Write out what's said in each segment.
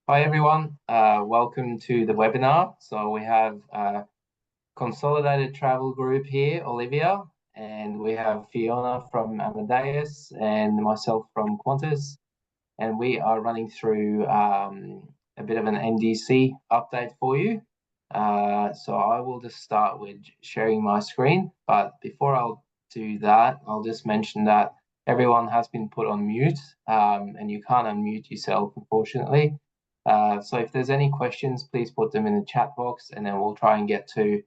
Hi everyone, welcome to the webinar. So we have Consolidated Travel Group here, Olivia, and we have Fiona from Amadeus and myself from Qantas, and we are running through a bit of an NDC update for you. So I will just start with sharing my screen, but before I'll do that, I'll just mention that everyone has been put on mute, and you can't unmute yourself, unfortunately. So if there's any questions, please put them in the chat box, and then we'll try and get to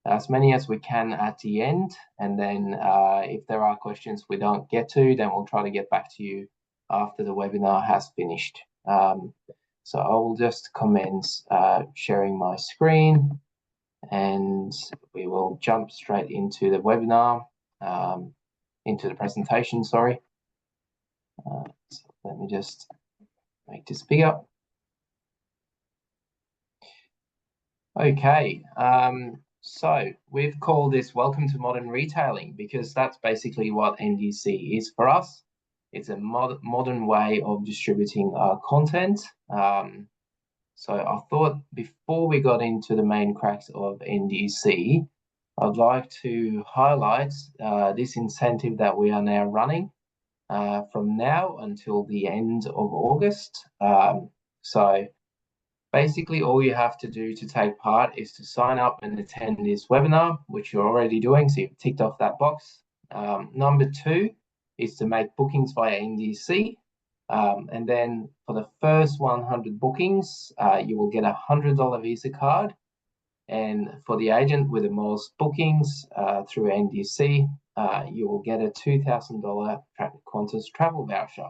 as many as we can at the end. And then if there are questions we don't get to, then we'll try to get back to you after the webinar has finished. So I will just commence sharing my screen, and we will jump straight into the webinar, into the presentation, sorry. So let me just make this bigger. Okay, so we've called this Welcome to Modern Retailing because that's basically what NDC is for us. It's a modern way of distributing our content. So I thought before we got into the main cracks of NDC, I'd like to highlight this incentive that we are now running from now until the end of August. So basically, all you have to do to take part is to sign up and attend this webinar, which you're already doing, so you've ticked off that box. Number 2 is to make bookings via NDC, and then for the first 100 bookings, you will get a $100 Visa card, and for the agent with the most bookings through NDC, you will get a $2,000 Qantas travel voucher.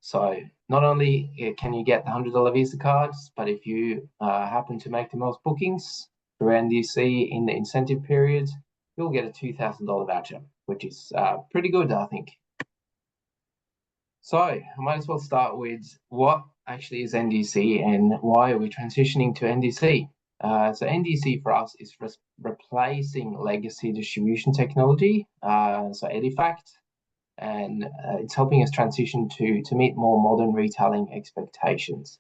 So not only can you get the $100 Visa cards, but if you happen to make the most bookings through NDC in the incentive period, you'll get a $2,000 voucher, which is pretty good, I think. So I might as well start with what actually is NDC and why are we transitioning to NDC. So NDC for us is replacing legacy distribution technology, so Edifact, and it's helping us transition to meet more modern retailing expectations.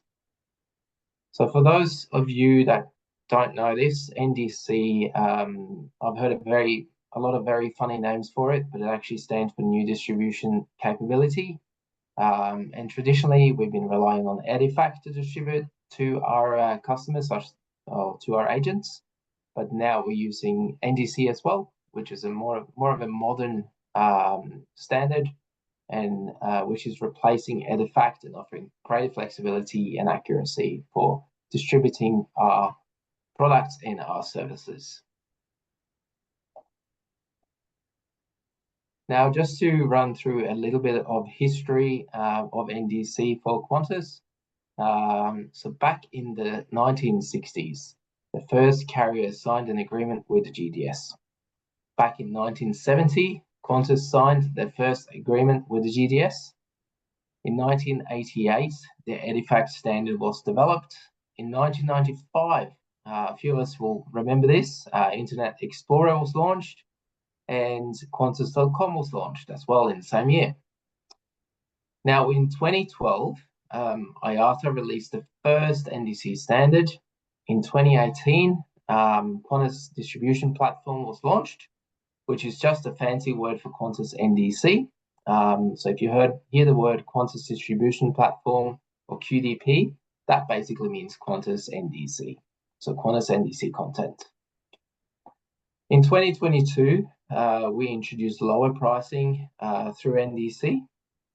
So for those of you that don't know this, NDC, I've heard a lot of very funny names for it, but it actually stands for New Distribution Capability. And traditionally, we've been relying on Edifact to distribute to our customers, to our agents, but now we're using NDC as well, which is more of a modern standard, and which is replacing Edifact and offering greater flexibility and accuracy for distributing our products and our services. Now, just to run through a little bit of history of NDC for Qantas. So back in the 1960s, the first carrier signed an agreement with the GDS. Back in 1970, Qantas signed their first agreement with the GDS. In 1988, the Edifact standard was developed. In 1995, a few of us will remember this, Internet Explorer was launched, and Qantas.com was launched as well in the same year. Now, in 2012, IATA released the first NDC standard. In 2018, Qantas Distribution Platform was launched, which is just a fancy word for Qantas NDC. So if you hear the word Qantas Distribution Platform or QDP, that basically means Qantas NDC. So Qantas NDC content. In 2022, we introduced lower pricing through NDC,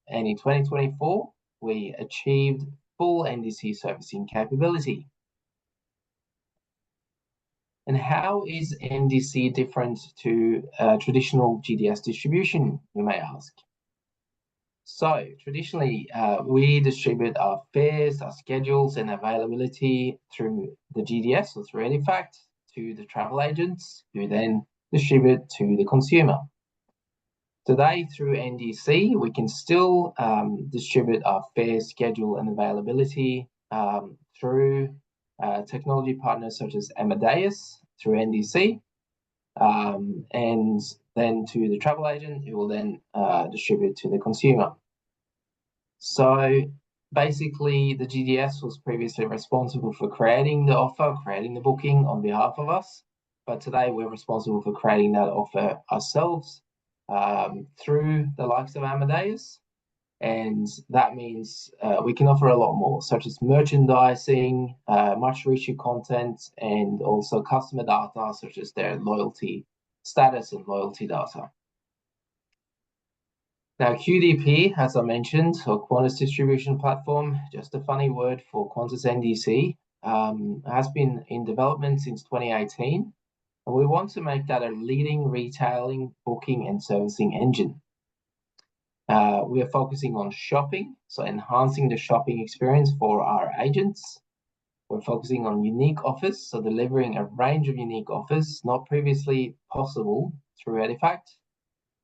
and in 2024, we achieved full NDC servicing capability. And how is NDC different to traditional GDS distribution, you may ask? So traditionally, we distribute our fares, our schedules, and availability through the GDS or through Edifact to the travel agents, who then distribute to the consumer. Today, through NDC, we can still distribute our fare, schedule, and availability through technology partners such as Amadeus through NDC, and then to the travel agent, who will then distribute to the consumer. So Basically, the GDS was previously responsible for creating the offer, creating the booking on behalf of us, but today we're responsible for creating that offer ourselves through the likes of Amadeus. And that means we can offer a lot more, such as merchandising, much richer content, and also customer data, such as their loyalty status and loyalty data. Now, QDP, as I mentioned, or Qantas Distribution Platform, just a funny word for Qantas NDC, has been in development since 2018. And we want to make that a leading retailing, booking, and servicing engine. We are focusing on shopping, so enhancing the shopping experience for our agents. We're focusing on unique offers, so delivering a range of unique offers not previously possible through Edifact.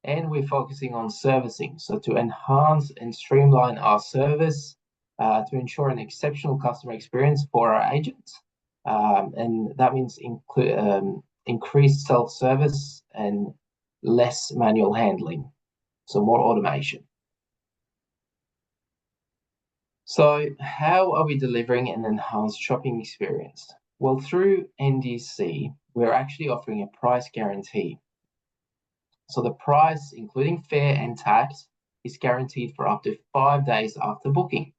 And we're focusing on servicing, so to enhance and streamline our service to ensure an exceptional customer experience for our agents. And that means increased self-service and less manual handling, so more automation. So how are we delivering an enhanced shopping experience? Well, through NDC, we're actually offering a price guarantee. So the price, including fare and tax, is guaranteed for up to 5 days after booking.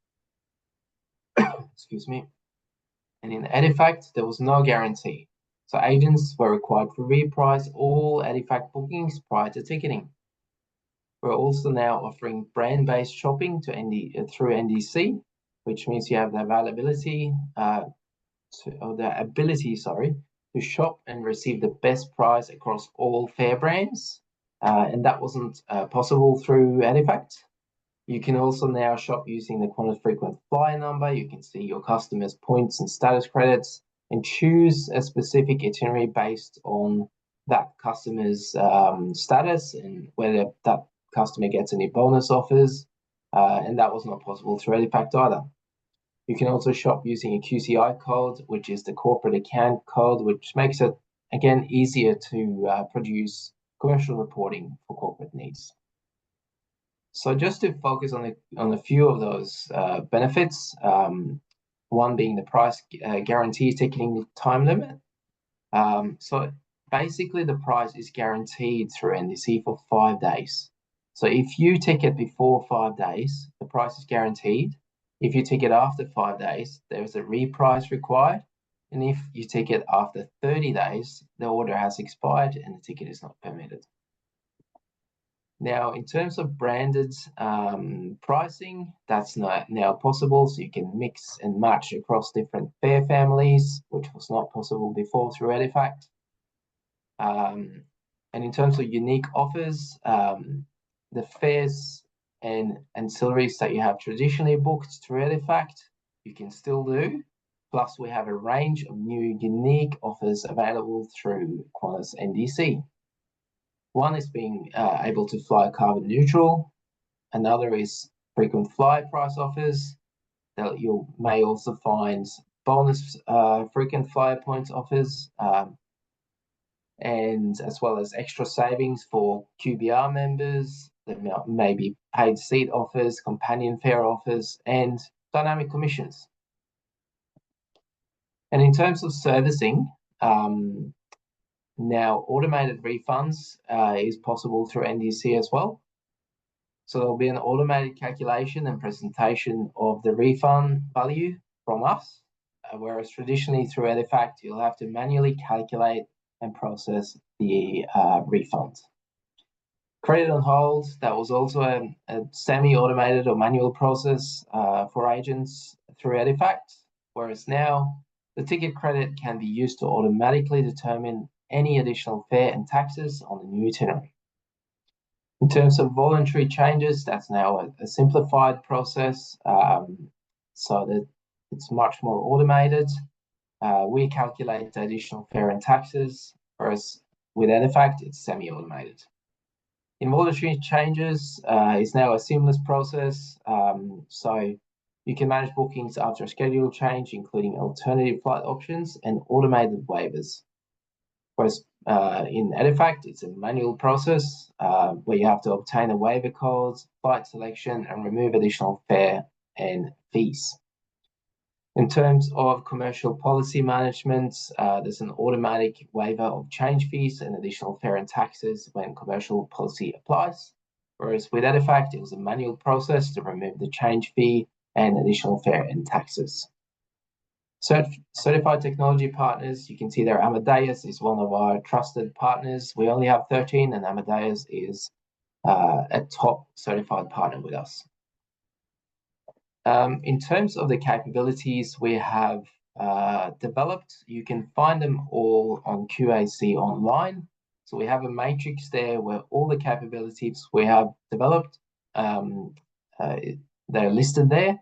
Excuse me. And in Edifact, there was no guarantee. So agents were required to reprice all Edifact bookings prior to ticketing. We're also now offering brand-based shopping through NDC, which means you have the ability to shop and receive the best price across all fare brands. And that wasn't possible through Edifact. You can also now shop using the Qantas frequent flyer number. You can see your customers' points and status credits and choose a specific itinerary based on that customer's status and whether that customer gets any bonus offers. And that was not possible through Edifact either. You can also shop using a QCI code, which is the corporate account code, which makes it, again, easier to produce commercial reporting for corporate needs. So just to focus on a few of those benefits, one being the price guarantee ticketing time limit. So basically the price is guaranteed through NDC for 5 days. So if you ticket before 5 days, the price is guaranteed. If you ticket after 5 days, there's a reprice required. And if you ticket after 30 days, the order has expired and the ticket is not permitted. Now, in terms of branded pricing, that's not now possible. So you can mix and match across different fare families, which was not possible before through Edifact. And in terms of unique offers, the fares and ancillaries that you have traditionally booked through Edifact, you can still do. Plus, we have a range of new unique offers available through Qantas NDC. One is being able to fly carbon neutral. Another is frequent flyer price offers. That you may also find bonus frequent flyer points offers, and as well as extra savings for QBR members. There may be paid seat offers, companion fare offers, and dynamic commissions. And in terms of servicing, now automated refunds is possible through NDC as well. So there'll be an automated calculation and presentation of the refund value from us, whereas traditionally through Edifact, you'll have to manually calculate and process the refund. Credit on hold, that was also a semi-automated or manual process for agents through Edifact, whereas now the ticket credit can be used to automatically determine any additional fare and taxes on the new itinerary. In terms of voluntary changes, that's now a simplified process so that it's much more automated. We calculate the additional fare and taxes, whereas with Edifact, it's semi-automated. Involuntary changes is now a seamless process, so you can manage bookings after a schedule change, including alternative flight options and automated waivers. Whereas in Edifact, it's a manual process where you have to obtain a waiver code, flight selection, and remove additional fare and fees. In terms of commercial policy management, there's an automatic waiver of change fees and additional fare and taxes when commercial policy applies. Whereas with EDIFACT, it was a manual process to remove the change fee and additional fare and taxes. Certified technology partners, you can see there Amadeus is one of our trusted partners. We only have 13, and Amadeus is a top certified partner with us. In terms of the capabilities we have developed, you can find them all on QAC online. So we have a matrix there where all the capabilities we have developed, they're listed there.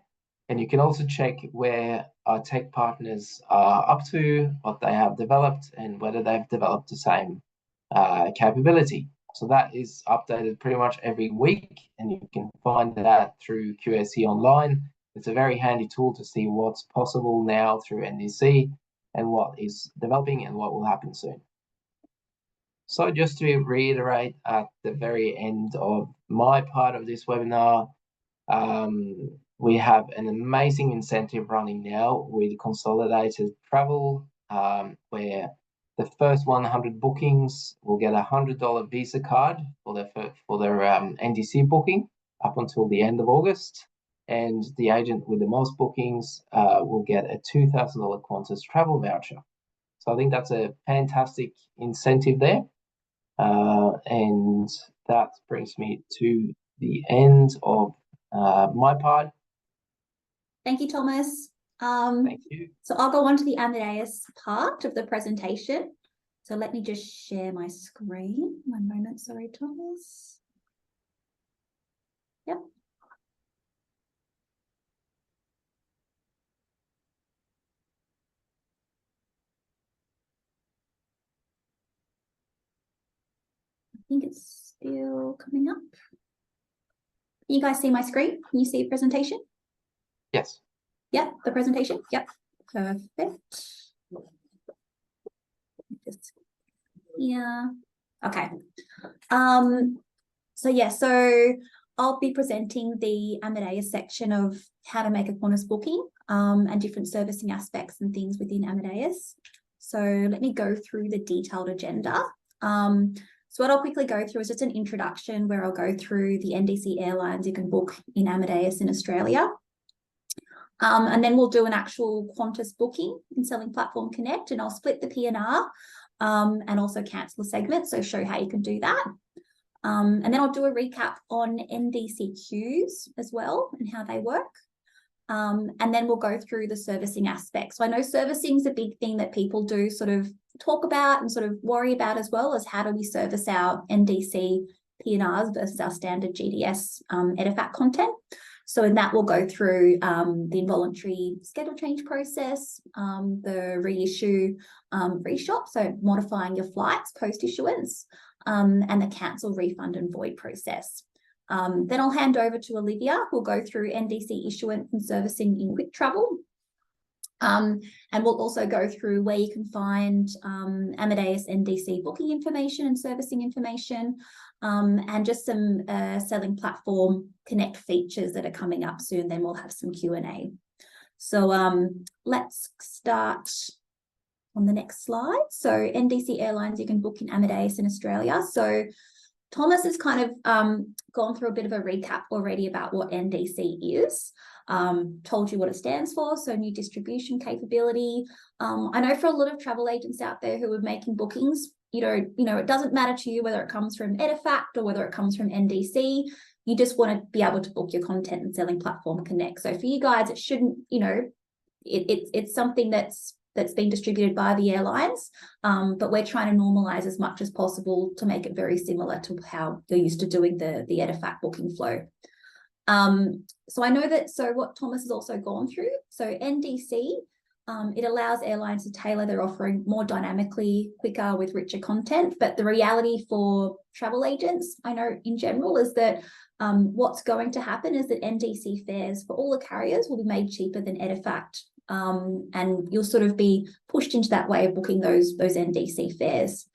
And you can also check where our tech partners are up to, what they have developed, and whether they've developed the same capability. So that is updated pretty much every week, and you can find that through QAC online. It's a very handy tool to see what's possible now through NDC and what is developing and what will happen soon. So just to reiterate at the very end of my part of this webinar, we have an amazing incentive running now with Consolidated Travel, where the first 100 bookings will get a $100 Visa card for their NDC booking up until the end of August. And the agent with the most bookings will get a $2,000 Qantas travel voucher. So I think that's a fantastic incentive there. And that brings me to the end of my part. Thank you, Thomas. Thank you. So I'll go on to the Amadeus part of the presentation. So let me just share my screen. One moment, sorry, Thomas. Yep. I think it's still coming up. Can you guys see my screen? Can you see the presentation? Yes. Yep, the presentation. Yep, perfect. Just here. Okay. So yeah, so I'll be presenting the Amadeus section of how to make a Qantas booking and different servicing aspects and things within Amadeus. So let me go through the detailed agenda. So what I'll quickly go through is just an introduction where I'll go through the NDC airlines you can book in Amadeus in Australia. And then we'll do an actual Qantas booking in Selling Platform Connect, and I'll split the P&R and also cancel a segment, so show how you can do that. And then I'll do a recap on NDC queues as well and how they work. And then we'll go through the servicing aspects. So I know servicing is a big thing that people do sort of talk about and sort of worry about, as well as how do we service our NDC P&Rs versus our standard GDS EDIFACT content. So in that, we'll go through the involuntary schedule change process, the reissue reshop, so modifying your flights post-issuance, and the cancel, refund and void process. Then I'll hand over to Olivia, who'll go through NDC issuance and servicing in Qiktravel. And we'll also go through where you can find Amadeus NDC booking information and servicing information, and just some Selling Platform Connect features that are coming up soon. Then we'll have some Q&A. So let's start on the next slide. So NDC airlines you can book in Amadeus in Australia. So Thomas has kind of gone through a bit of a recap already about what NDC is. Told you what it stands for, so new distribution capability. I know for a lot of travel agents out there who are making bookings, it doesn't matter to you whether it comes from EDIFACT or whether it comes from NDC. You just want to be able to book your content in Selling Platform Connect. So for you guys, it shouldn't, it's something that's been distributed by the airlines, but we're trying to normalize as much as possible to make it very similar to how you're used to doing the EDIFACT booking flow. So I know that, so what Thomas has also gone through, so NDC, it allows airlines to tailor their offering more dynamically, quicker, with richer content. But the reality for travel agents, I know in general, is that what's going to happen is that NDC fares for all the carriers will be made cheaper than EDIFACT. And you'll sort of be pushed into that way of booking those NDC fares.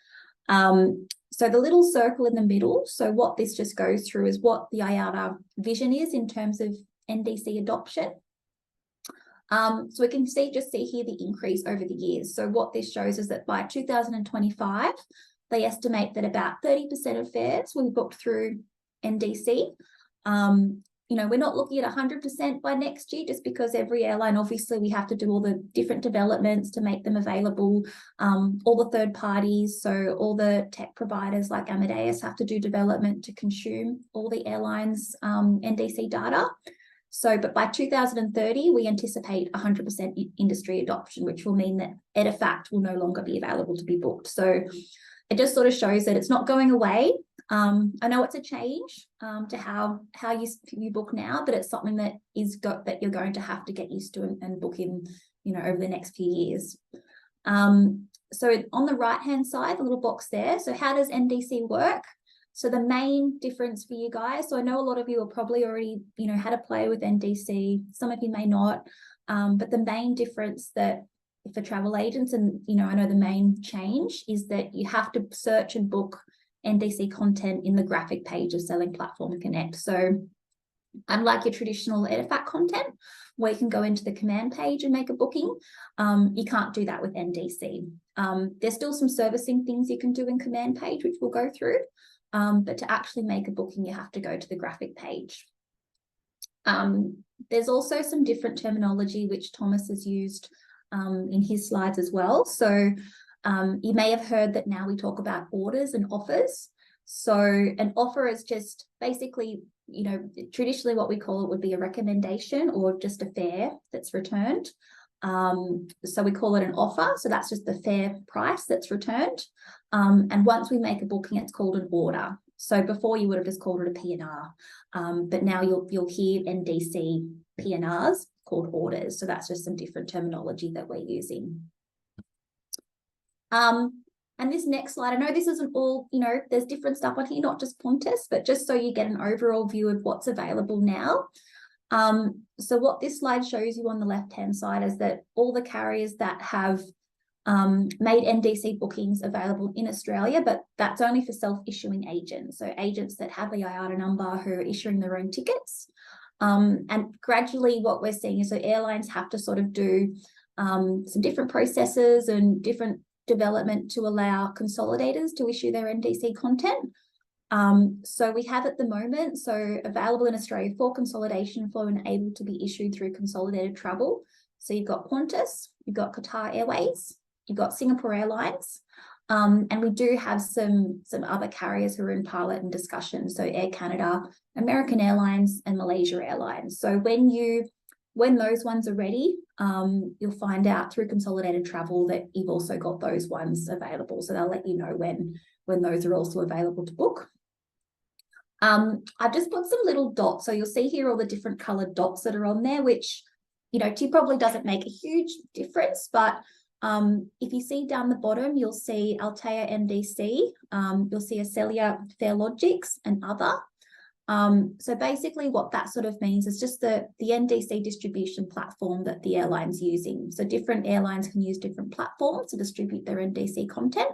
So the little circle in the middle, so what this just goes through is what the IATA vision is in terms of NDC adoption. So we can just see here the increase over the years. So what this shows is that by 2025, they estimate that about 30% of fares will be booked through NDC. You know, we're not looking at 100% by next year, just because every airline, obviously, we have to do all the different developments to make them available. All the third parties, so all the tech providers like Amadeus have to do development to consume all the airlines' NDC data. So, but by 2030, we anticipate 100% industry adoption, which will mean that EDIFACT will no longer be available to be booked. So it just sort of shows that it's not going away. I know it's a change to how you book now, but it's something that that you're going to have to get used to and book in, you know, over the next few years. So on the right-hand side, the little box there. So how does NDC work? So the main difference for you guys, so I know a lot of you have probably already, you know, had a play with NDC. Some of you may not, but the main difference that for travel agents, and, you know, I know the main change is that you have to search and book NDC content in the graphic page of Selling Platform Connect. So unlike your traditional EDIFACT content, where you can go into the command page and make a booking, you can't do that with NDC. There's still some servicing things you can do in command page, which we'll go through. But to actually make a booking, you have to go to the graphic page. There's also some different terminology which Thomas has used in his slides as well. So you may have heard that now we talk about orders and offers. So an offer is just basically, you know, traditionally what we call it would be a recommendation or just a fare that's returned. So we call it an offer. So that's just the fare price that's returned. And once we make a booking, it's called an order. So before you would have just called it a PNR, but now you'll hear NDC PNRs called orders. So that's just some different terminology that we're using. And this next slide, I know this isn't all, you know, there's different stuff on here, not just Qantas, but just so you get an overall view of what's available now. So what this slide shows you on the left-hand side is that all the carriers that have made NDC bookings available in Australia, but that's only for self-issuing agents. So agents that have the IATA number who are issuing their own tickets. And gradually what we're seeing is that airlines have to sort of do some different processes and different development to allow consolidators to issue their NDC content. So we have at the moment, so available in Australia for consolidation flow and able to be issued through Consolidated Travel. So you've got Qantas, you've got Qatar Airways, you've got Singapore Airlines, and we do have some other carriers who are in pilot and discussion. So Air Canada, American Airlines, and Malaysia Airlines. So when those ones are ready, you'll find out through Consolidated Travel that you've also got those ones available. So they'll let you know when those are also available to book. I've just put some little dots. So you'll see here all the different colored dots that are on there, which, you know, to you probably doesn't make a huge difference. But if you see down the bottom, you'll see Altéa NDC, you'll see Acelia, Fairlogics, and other. So basically what that sort of means is just the NDC distribution platform that the airline's using. So different airlines can use different platforms to distribute their NDC content.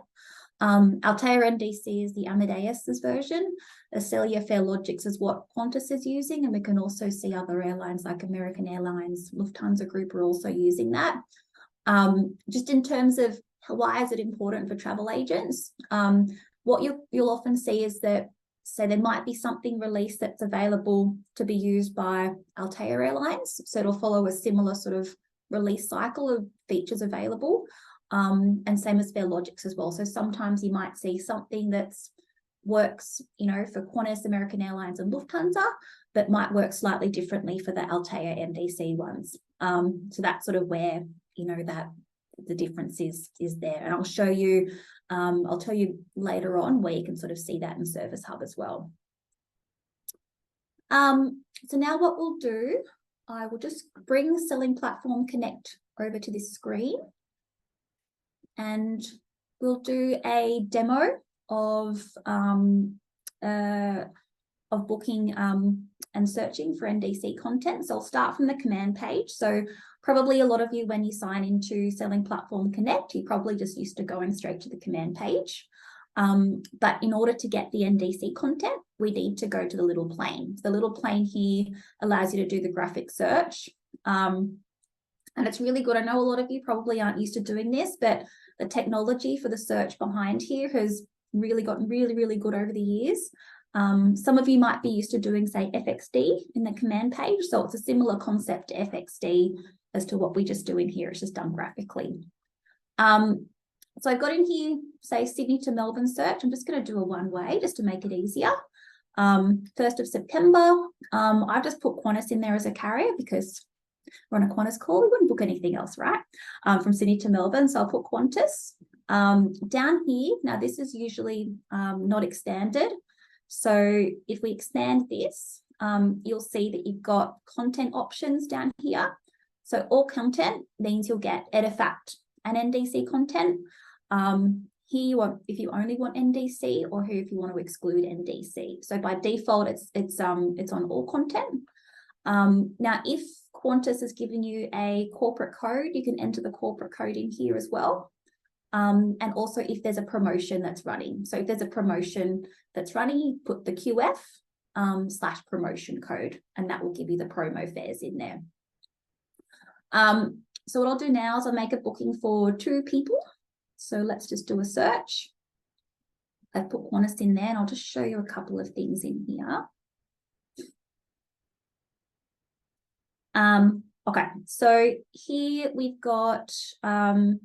Altéa NDC is the Amadeus's version. Acelia Fairlogics is what Qantas is using, and we can also see other airlines like American Airlines, Lufthansa Group are also using that. Just in terms of why is it important for travel agents, what you'll often see is that, so there might be something released that's available to be used by Altéa Airlines. So it'll follow a similar sort of release cycle of features available. And same as Fairlogics as well. So sometimes you might see something that's works, you know, for Qantas, American Airlines, and Lufthansa, but might work slightly differently for the Altéa NDC ones. So that's sort of where, you know, that the difference is there. And I'll show you, I'll tell you later on where you can sort of see that in Service Hub as well. So now what we'll do, I will just bring Selling Platform Connect over to this screen. And we'll do a demo of booking and searching for NDC content. So I'll start from the command page. So probably a lot of you, when you sign into Selling Platform Connect, you're probably just used to going straight to the command page. But in order to get the NDC content, we need to go to the little plane. The little plane here allows you to do the graphic search. And it's really good. I know a lot of you probably aren't used to doing this, but the technology for the search behind here has really gotten really good over the years. Some of you might be used to doing, say, FXD in the command page. So it's a similar concept to FXD as to what we just do in here. It's just done graphically. So I've got in here, say, Sydney to Melbourne search. I'm just going to do a one-way just to make it easier. 1st of September, I've just put Qantas in there as a carrier because we're on a Qantas call. We wouldn't book anything else, right? From Sydney to Melbourne, so I'll put Qantas. Down here, now this is usually not extended. So if we expand this, you'll see that you've got content options down here. So all content means you'll get EDIFACT and NDC content. Here you want, if you only want NDC, or here if you want to exclude NDC. So by default, it's on all content. Now, if Qantas has given you a corporate code, you can enter the corporate code in here as well. And also if there's a promotion that's running. So if there's a promotion that's running, you put the QF /promotion code, and that will give you the promo fares in there. So what I'll do now is I'll make a booking for 2 people. So let's just do a search. I've put Qantas in there, and I'll just show you a couple of things in here. Okay, so here we've got, you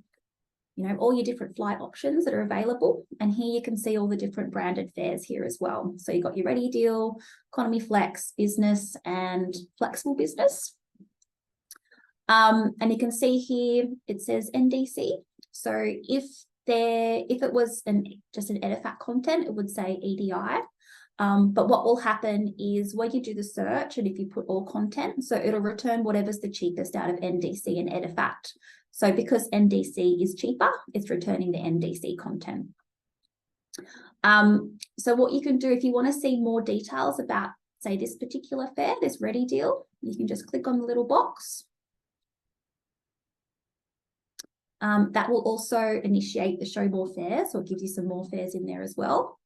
know, all your different flight options that are available. And here you can see all the different branded fares here as well. So you've got your Ready Deal, Economy Flex, Business, and Flexible Business. And you can see here, it says NDC. So if it was just an EDIFACT content, it would say EDI. But what will happen is when you do the search, and if you put all content, so it'll return whatever's the cheapest out of NDC and EDIFACT. So because NDC is cheaper, it's returning the NDC content. So what you can do if you want to see more details about, say, this particular fare, this Ready Deal, you can just click on the little box. That will also initiate the show more fares, so it gives you some more fares in there as well.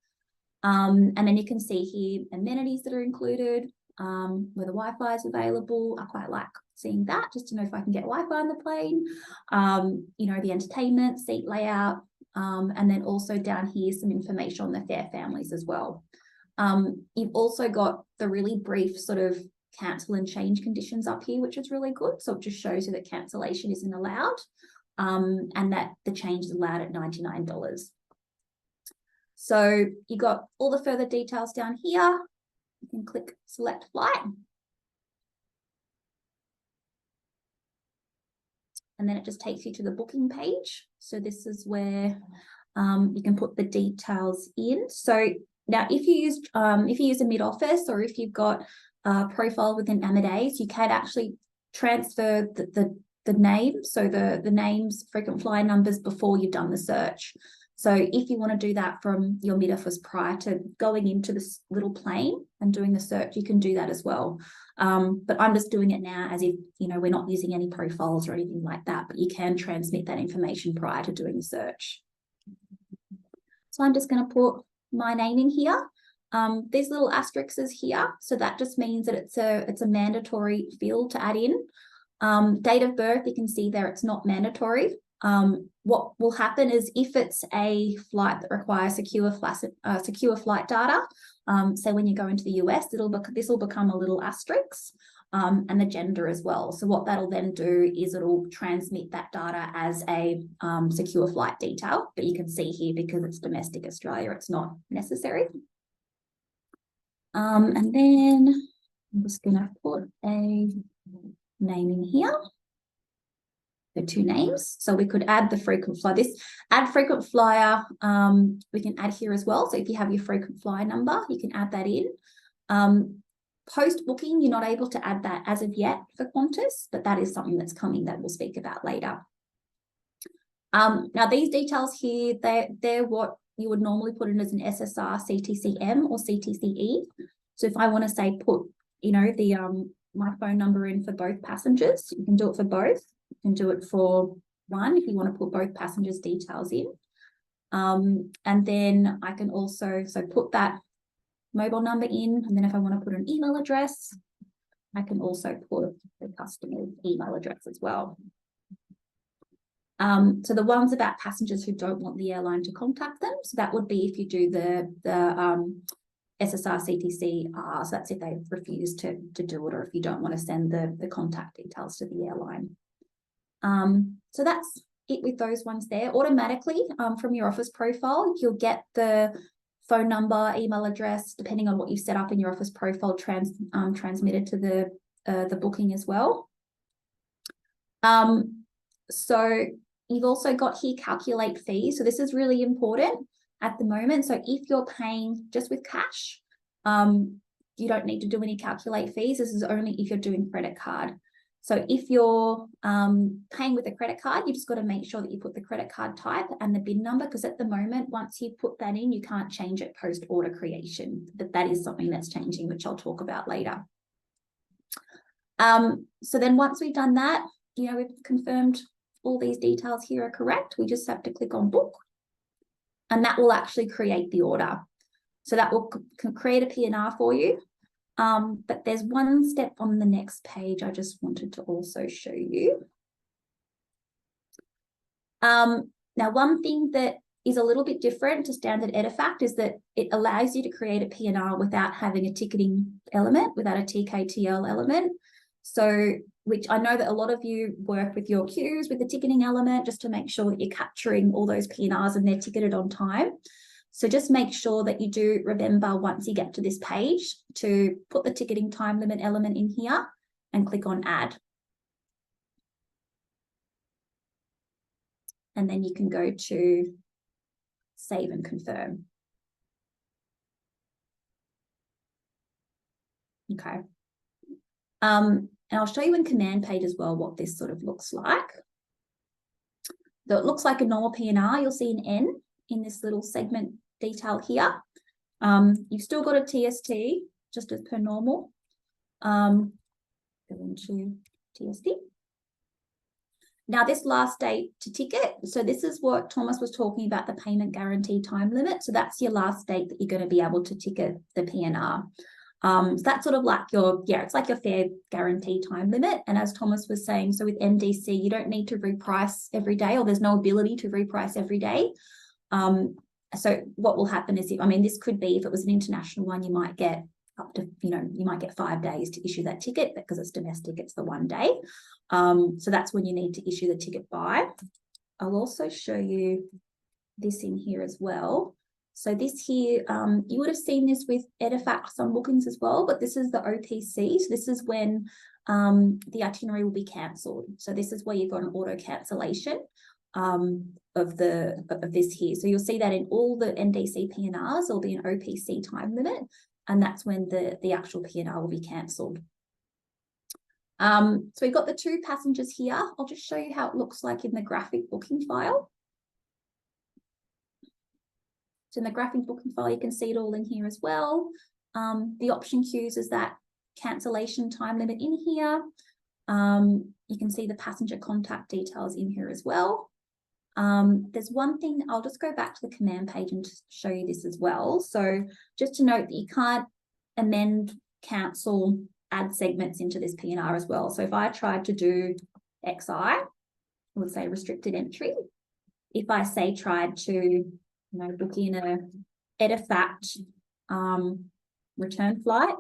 And then you can see here amenities that are included, where the Wi-Fi is available. I quite like seeing that, just to know if I can get Wi-Fi on the plane. You know, the entertainment, seat layout, and then also down here some information on the fare families as well. You've also got the really brief sort of cancel and change conditions up here, which is really good. So it just shows you that cancellation isn't allowed, and that the change is allowed at $99. So you got all the further details down here. You can click select flight. And then it just takes you to the booking page. So this is where you can put the details in. So now if you use a mid-office, or if you've got a profile within Amadeus, you can actually transfer the name, so the names, frequent flyer numbers before you've done the search. So if you want to do that from your mid-office prior to going into this little plane and doing the search, you can do that as well. But I'm just doing it now as if, you know, we're not using any profiles or anything like that, but you can transmit that information prior to doing the search. So I'm just going to put my name in here. These little asterisks here, so that just means that it's a mandatory field to add in. Date of birth, you can see there it's not mandatory. What will happen is if it's a flight that requires secure flight data, so when you go into the US, this will become a little asterisk, and the gender as well. So what that'll then do is it'll transmit that data as a secure flight detail, but you can see here because it's domestic Australia, it's not necessary. And then I'm just going to put a name in here. The 2 names. So we could add the frequent flyer. This add frequent flyer, we can add here as well. So if you have your frequent flyer number, you can add that in. Post booking, you're not able to add that as of yet for Qantas, but that is something that's coming that we'll speak about later. Now these details here, they're what you would normally put in as an SSR, CTCM or CTCE. So if I want to say put, you know, my phone number in for both passengers, you can do it for both. You can do it for one if you want to put both passengers' details in. And then I can also put that mobile number in, and then if I want to put an email address, I can also put the customer's email address as well. So the ones about passengers who don't want the airline to contact them, so that would be if you do the SSR CTC, so that's if they refuse to do it, or if you don't want to send the contact details to the airline. So that's it with those ones there. Automatically, from your office profile, you'll get the phone number, email address, depending on what you've set up in your office profile, transmitted to the booking as well. So you've also got here calculate fees. So this is really important at the moment. So if you're paying just with cash, you don't need to do any calculate fees. This is only if you're doing credit card. So if you're paying with a credit card, you just got to make sure that you put the credit card type and the BIN number, because at the moment, once you put that in, you can't change it post order creation. But that is something that's changing, which I'll talk about later. So then once we've done that, you know, we've confirmed all these details here are correct. We just have to click on book, and that will actually create the order. So that will create a PNR for you. But there's one step on the next page I just wanted to also show you. Now, one thing that is a little bit different to standard EDIFACT is that it allows you to create a PNR without having a ticketing element, without a TKTL element. So, which I know that a lot of you work with your queues with the ticketing element just to make sure that you're capturing all those PNRs and they're ticketed on time. So just make sure that you do remember, once you get to this page, to put the ticketing time limit element in here and click on add. And then you can go to save and confirm. Okay. And I'll show you in command page as well what this sort of looks like. So it looks like a normal PNR. You'll see an N in this little segment detail here. You've still got a TST just as per normal. Go into TST. Now this last date to ticket, so this is what Thomas was talking about, the payment guarantee time limit. So that's your last date that you're going to be able to ticket the PNR. So that's sort of like your, it's like your fair guarantee time limit. And as Thomas was saying, so with NDC, you don't need to reprice every day, or there's no ability to reprice every day. So what will happen is, this could be, if it was an international one, you might get up to, you might get 5 days to issue that ticket, because it's domestic, it's the 1 day. So that's when you need to issue the ticket by. I'll also show you this in here as well. So this here, you would have seen this with EDIFACT on bookings as well, but this is the OPC. So this is when the itinerary will be cancelled. So this is where you've got an auto cancellation of this here. So you'll see that in all the NDC PNRs, there'll be an OPC time limit, and that's when the actual PNR will be cancelled. So we've got the 2 passengers here. I'll just show you how it looks like in the graphic booking file. So in the graphic booking file, you can see it all in here as well. The option queues is that cancellation time limit in here. You can see the passenger contact details in here as well. There's one thing, I'll just go back to the command page and just show you this as well. So just to note that you can't amend, cancel, add segments into this PNR as well. So if I tried to do XI, I would say restricted entry. If I say tried to book in a EDIFACT return flight,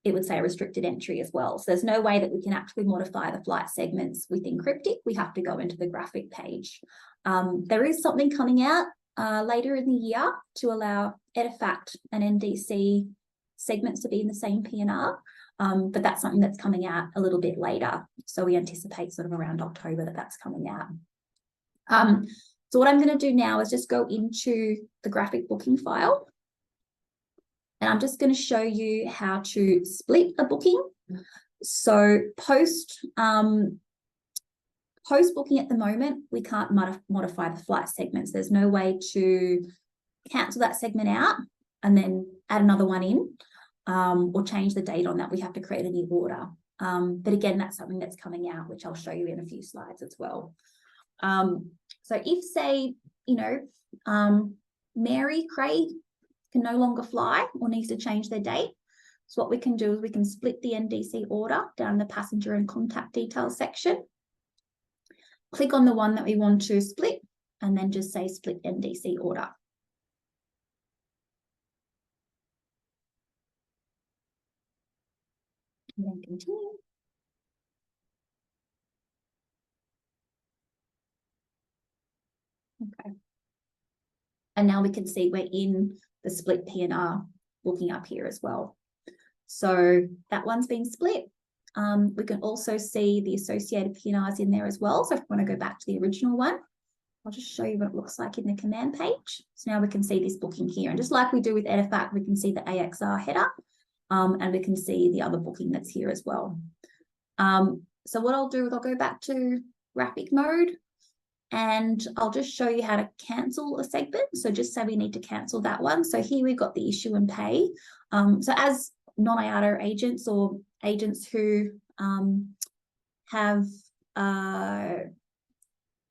it would say restricted entry as well. So there's no way that we can actually modify the flight segments within Cryptic. We have to go into the graphic page. There is something coming out later in the year to allow EDIFACT and NDC segments to be in the same PNR, but that's something that's coming out a little bit later. So we anticipate sort of around October that that's coming out. So what I'm going to do now is just go into the graphic booking file. And I'm just going to show you how to split a booking. So post booking at the moment, we can't modify the flight segments. There's no way to cancel that segment out and then add another one in, or change the date on that. We have to create a new order. But again, that's something that's coming out, which I'll show you in a few slides as well. So if, say, you know, Mary Craig can no longer fly or needs to change their date, so what we can do is we can split the NDC order down the passenger and contact details section. Click on the one that we want to split and then just say split NDC order. And then continue. Okay. And now we can see we're in the split P&R booking up here as well. So that one's been split. We can also see the associated P&Rs in there as well. So if we want to go back to the original one, I'll just show you what it looks like in the command page. So now we can see this booking here. And just like we do with EDIFACT, we can see the AXR header, and we can see the other booking that's here as well. So what I'll do is I'll go back to graphic mode, and I'll just show you how to cancel a segment. So just say we need to cancel that one. So here we've got the issue and pay. So as non-IATA agents or agents who have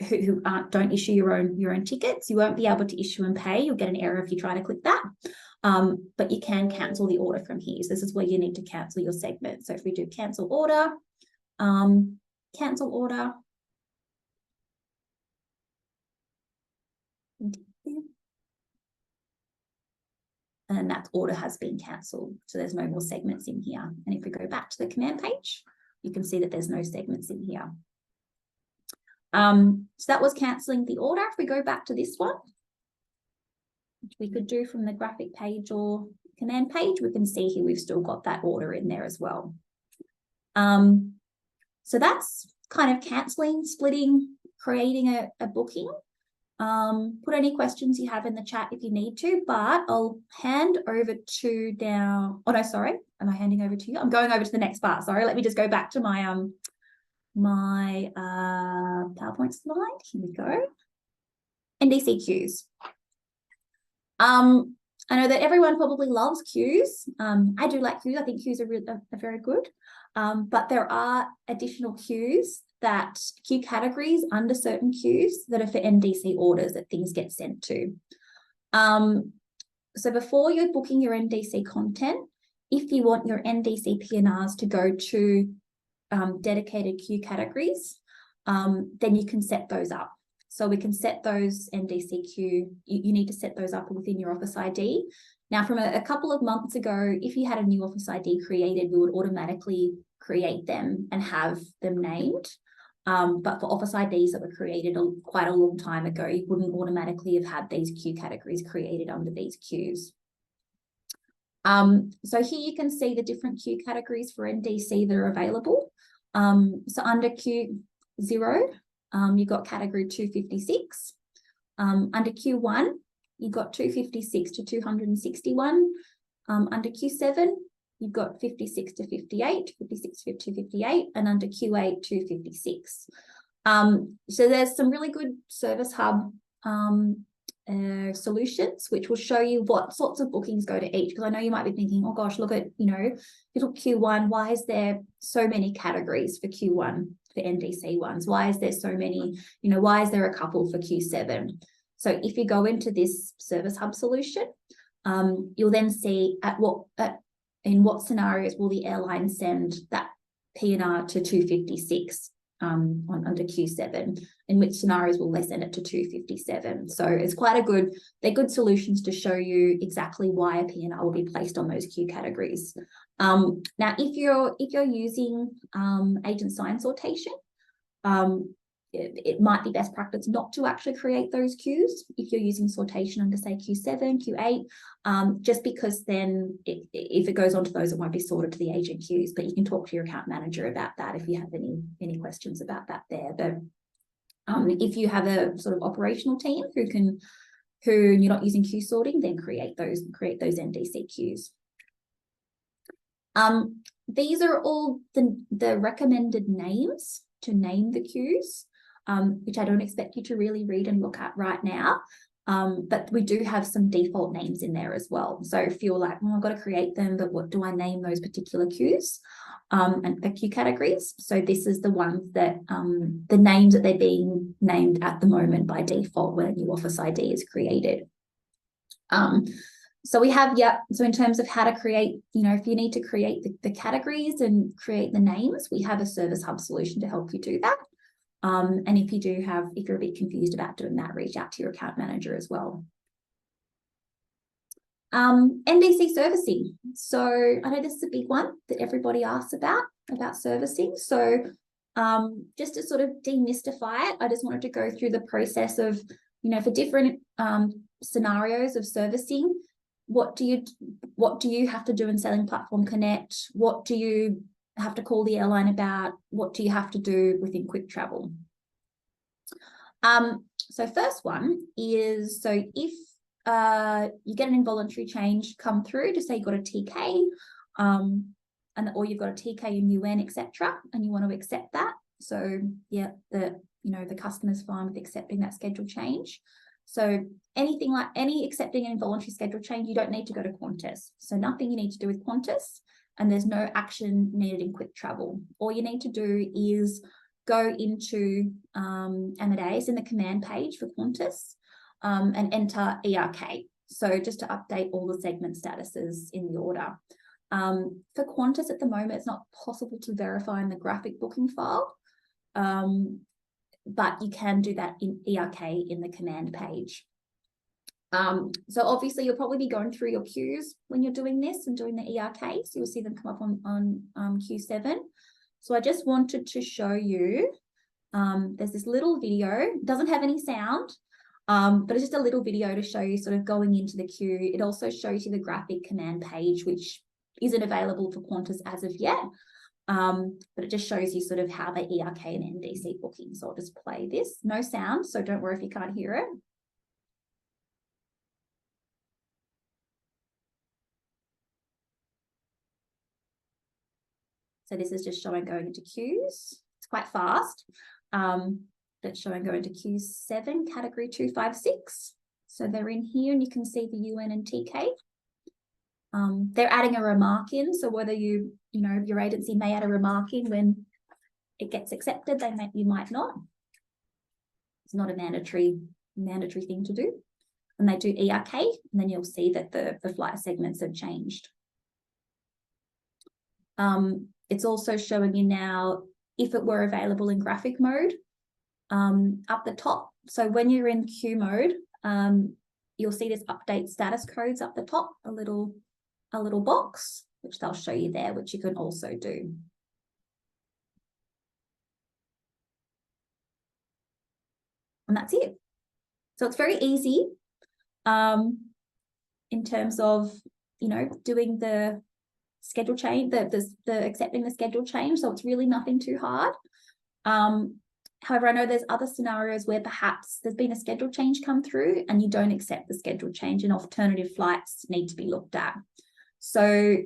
who don't issue your own tickets, you won't be able to issue and pay. You'll get an error if you try to click that. But you can cancel the order from here. So this is where you need to cancel your segment. So if we do cancel order, and that order has been cancelled. So there's no more segments in here. And if we go back to the command page, you can see that there's no segments in here. So that was cancelling the order. If we go back to this one, which we could do from the graphic page or command page, we can see here we've still got that order in there as well. So that's kind of cancelling, splitting, creating a booking. Put any questions you have in the chat if you need to, but I'll hand over to now. Oh no, sorry. Am I handing over to you? I'm going over to the next part. Sorry. Let me just go back to my my PowerPoint slide. Here we go. NDC queues. I know that everyone probably loves queues. I do like queues. I think queues are very good. But there are additional queues, that queue categories under certain queues that are for NDC orders that things get sent to. So before you're booking your NDC content, if you want your NDC P&Rs to go to dedicated queue categories, then you can set those up. So we can set those NDC queue, you need to set those up within your Office ID. Now, from a couple of months ago, if you had a new Office ID created, we would automatically create them and have them named. But for Office IDs that were created quite a long time ago, you wouldn't automatically have had these queue categories created under these queues. So here you can see the different queue categories for NDC that are available. So under Q0, you've got category 256. Under Q1, you've got 256 to 261. Under Q7, you've got 56 to 58, 56 to 58, and under Q8, 256. So there's some really good Service Hub solutions, which will show you what sorts of bookings go to each. Because I know you might be thinking, oh gosh, look at, little Q1, why is there so many categories for Q1, for NDC ones? Why is there so many, why is there a couple for Q7? So if you go into this Service Hub solution, you'll then see in what scenarios will the airline send that P&R to 256 under Q7, in which scenarios will they send it to 257. So it's they're good solutions to show you exactly why a P&R will be placed on those queue categories. Now, if you're using agent sign sortation, it might be best practice not to actually create those queues if you're using sortation under, say, Q7, Q8, just because then if it goes onto those, it won't be sorted to the agent queues. But you can talk to your account manager about that if you have any questions about that there. But if you have a sort of operational team who you're not using queue sorting, then create those NDC queues. These are all the recommended names to name the queues, which I don't expect you to really read and look at right now. But we do have some default names in there as well. So if you're like, well, I've got to create them, but what do I name those particular queues and the queue categories? So this is the ones that the names that they're being named at the moment by default when a new office ID is created. So we have, so in terms of how to create, if you need to create the categories and create the names, we have a Service Hub solution to help you do that. And if you're a bit confused about doing that, reach out to your account manager as well. NDC servicing. So I know this is a big one that everybody asks about servicing. So just to sort of demystify it, I just wanted to go through the process of, for different scenarios of servicing, what do you have to do in Selling Platform Connect? What do you have to call the airline about? What do you have to do within Qviktravel? So first one is, so if you get an involuntary change come through, just say you've got a TK, or you've got a TK in UN, etc., and you want to accept that. So yeah, the customer's fine with accepting that schedule change. So anything like accepting an involuntary schedule change, you don't need to go to Qantas. So nothing you need to do with Qantas, and there's no action needed in Qviktravel. All you need to do is go into Amadeus in the command page for Qantas and enter ERK. So just to update all the segment statuses in the order. For Qantas at the moment, it's not possible to verify in the graphic booking file, but you can do that in ERK in the command page. So obviously you'll probably be going through your queues when you're doing this and doing the ERK, so you'll see them come up on Q7. So I just wanted to show you, there's this little video, it doesn't have any sound, but it's just a little video to show you sort of going into the queue. It also shows you the graphic command page, which isn't available for Qantas as of yet, but it just shows you sort of how they ERK and NDC booking. So I'll just play this, no sound, so don't worry if you can't hear it. So this is just showing going into queues. It's quite fast. That's showing going to Q7, category 256. So they're in here and you can see the UN and TK. They're adding a remark in. So whether your agency may add a remark in when it gets accepted, you might not. It's not a mandatory thing to do. And they do ERK, and then you'll see that the flight segments have changed. It's also showing you now if it were available in graphic mode up the top. So when you're in queue mode, you'll see this update status codes up the top, a little box, which they'll show you there, which you can also do. And that's it. So it's very easy in terms of, doing the schedule change, the accepting the schedule change. So it's really nothing too hard. However, I know there's other scenarios where perhaps there's been a schedule change come through and you don't accept the schedule change and alternative flights need to be looked at. So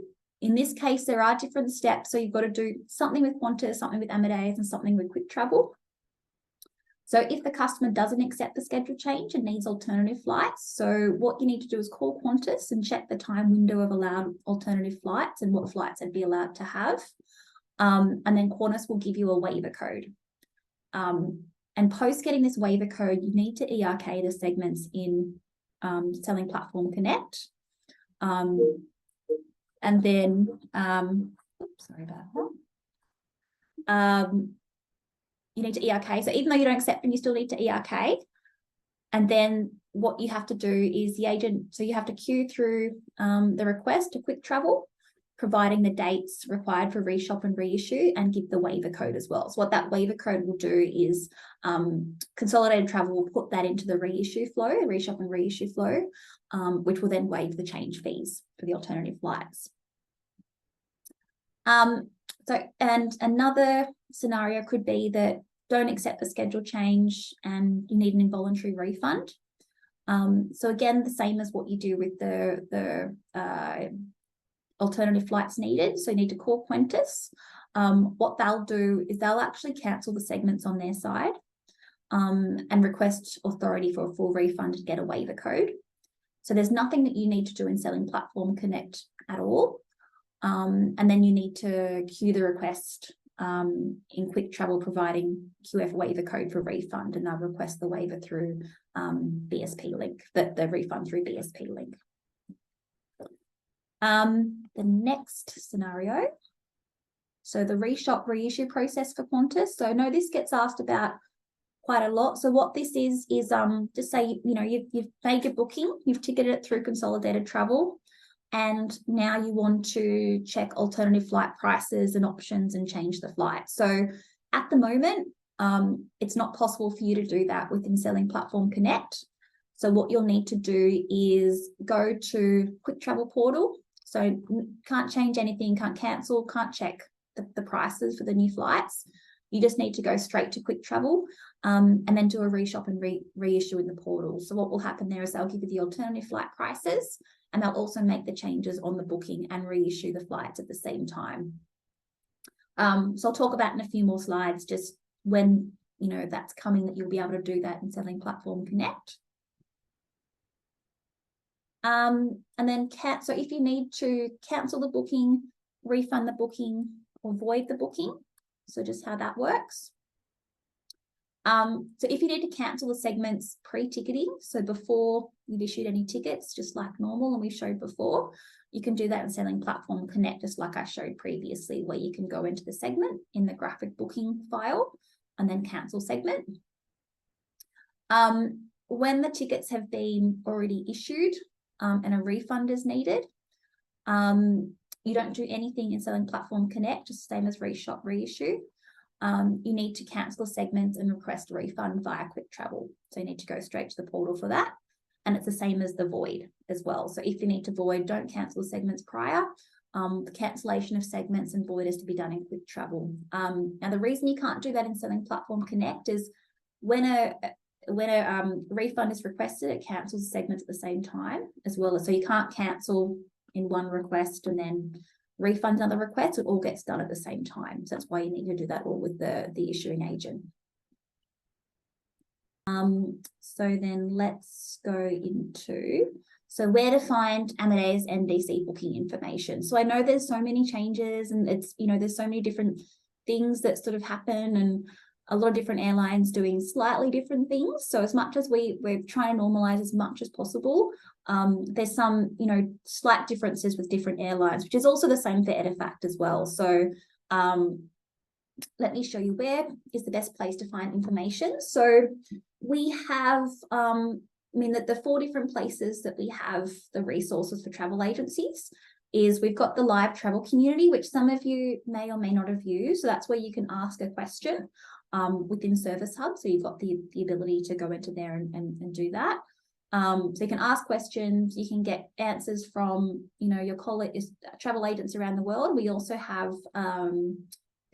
in this case, there are different steps. So you've got to do something with Qantas, something with Amadeus, and something with Qviktravel. So if the customer doesn't accept the schedule change and needs alternative flights, so what you need to do is call Qantas and check the time window of allowed alternative flights and what flights they'd be allowed to have. And then Qantas will give you a waiver code. And post getting this waiver code, you need to ERK the segments in Selling Platform Connect. And then, sorry about that. You need to ERK. So even though you don't accept them, you still need to ERK. And then what you have to do is the agent, so you have to queue through the request to Qviktravel, providing the dates required for reshop and reissue, and give the waiver code as well. So what that waiver code will do is Consolidated Travel will put that into the reissue flow, reshop and reissue flow, which will then waive the change fees for the alternative flights. So, and another scenario could be that don't accept the schedule change and you need an involuntary refund. So again, the same as what you do with the alternative flights needed. So you need to call Qantas. What they'll do is they'll actually cancel the segments on their side. and request authority for a full refund and get a waiver code. So there's nothing that you need to do in Selling Platform Connect at all. And then you need to queue the request in Qiktravel, providing QF waiver code for refund, and they'll request the waiver through BSP link, the refund through BSP link. The next scenario, so the reshop reissue process for Qantas. So I know this gets asked about quite a lot. So what this is just say, you've made your booking, you've ticketed it through Consolidated Travel, and now you want to check alternative flight prices and options and change the flight. So at the moment, it's not possible for you to do that within Selling Platform Connect. So what you'll need to do is go to Qiktravel portal. So can't change anything, can't cancel, can't check the prices for the new flights. You just need to go straight to Qiktravel and then do a reshop and reissue in the portal. So what will happen there is they'll give you the alternative flight prices, and they'll also make the changes on the booking and reissue the flights at the same time. So I'll talk about in a few more slides just when that's coming, that you'll be able to do that in Selling Platform Connect. And then so if you need to cancel the booking, refund the booking, or void the booking, so just how that works. So if you need to cancel the segments pre-ticketing, so before you've issued any tickets, just like normal, and we showed before, you can do that in Selling Platform Connect, just like I showed previously, where you can go into the segment in the graphic booking file and then cancel segment. When the tickets have been already issued and a refund is needed, you don't do anything in Selling Platform Connect, just the same as reshop reissue. You need to cancel the segments and request a refund via Qiktravel. So you need to go straight to the portal for that. And it's the same as the void as well. So if you need to void, don't cancel the segments prior. The cancellation of segments and void is to be done in Qiktravel. Now, the reason you can't do that in Selling Platform Connect is when a refund is requested, it cancels the segments at the same time as well. So you can't cancel in one request and then refund another request. It all gets done at the same time. So that's why you need to do that all with the issuing agent. So then let's go into, so where to find Amadeus NDC booking information. So I know there's so many changes, and it's, there's so many different things that sort of happen, and a lot of different airlines doing slightly different things. So as much as we're trying to normalize as much as possible, there's some, slight differences with different airlines, which is also the same for EDIFACT as well. So let me show you where is the best place to find information. So we have, the 4 different places that we have the resources for travel agencies is we've got the live travel community, which some of you may or may not have used. So that's where you can ask a question within Service Hub. So you've got the ability to go into there and do that. So you can ask questions, you can get answers from, your colleagues, travel agents around the world. We also have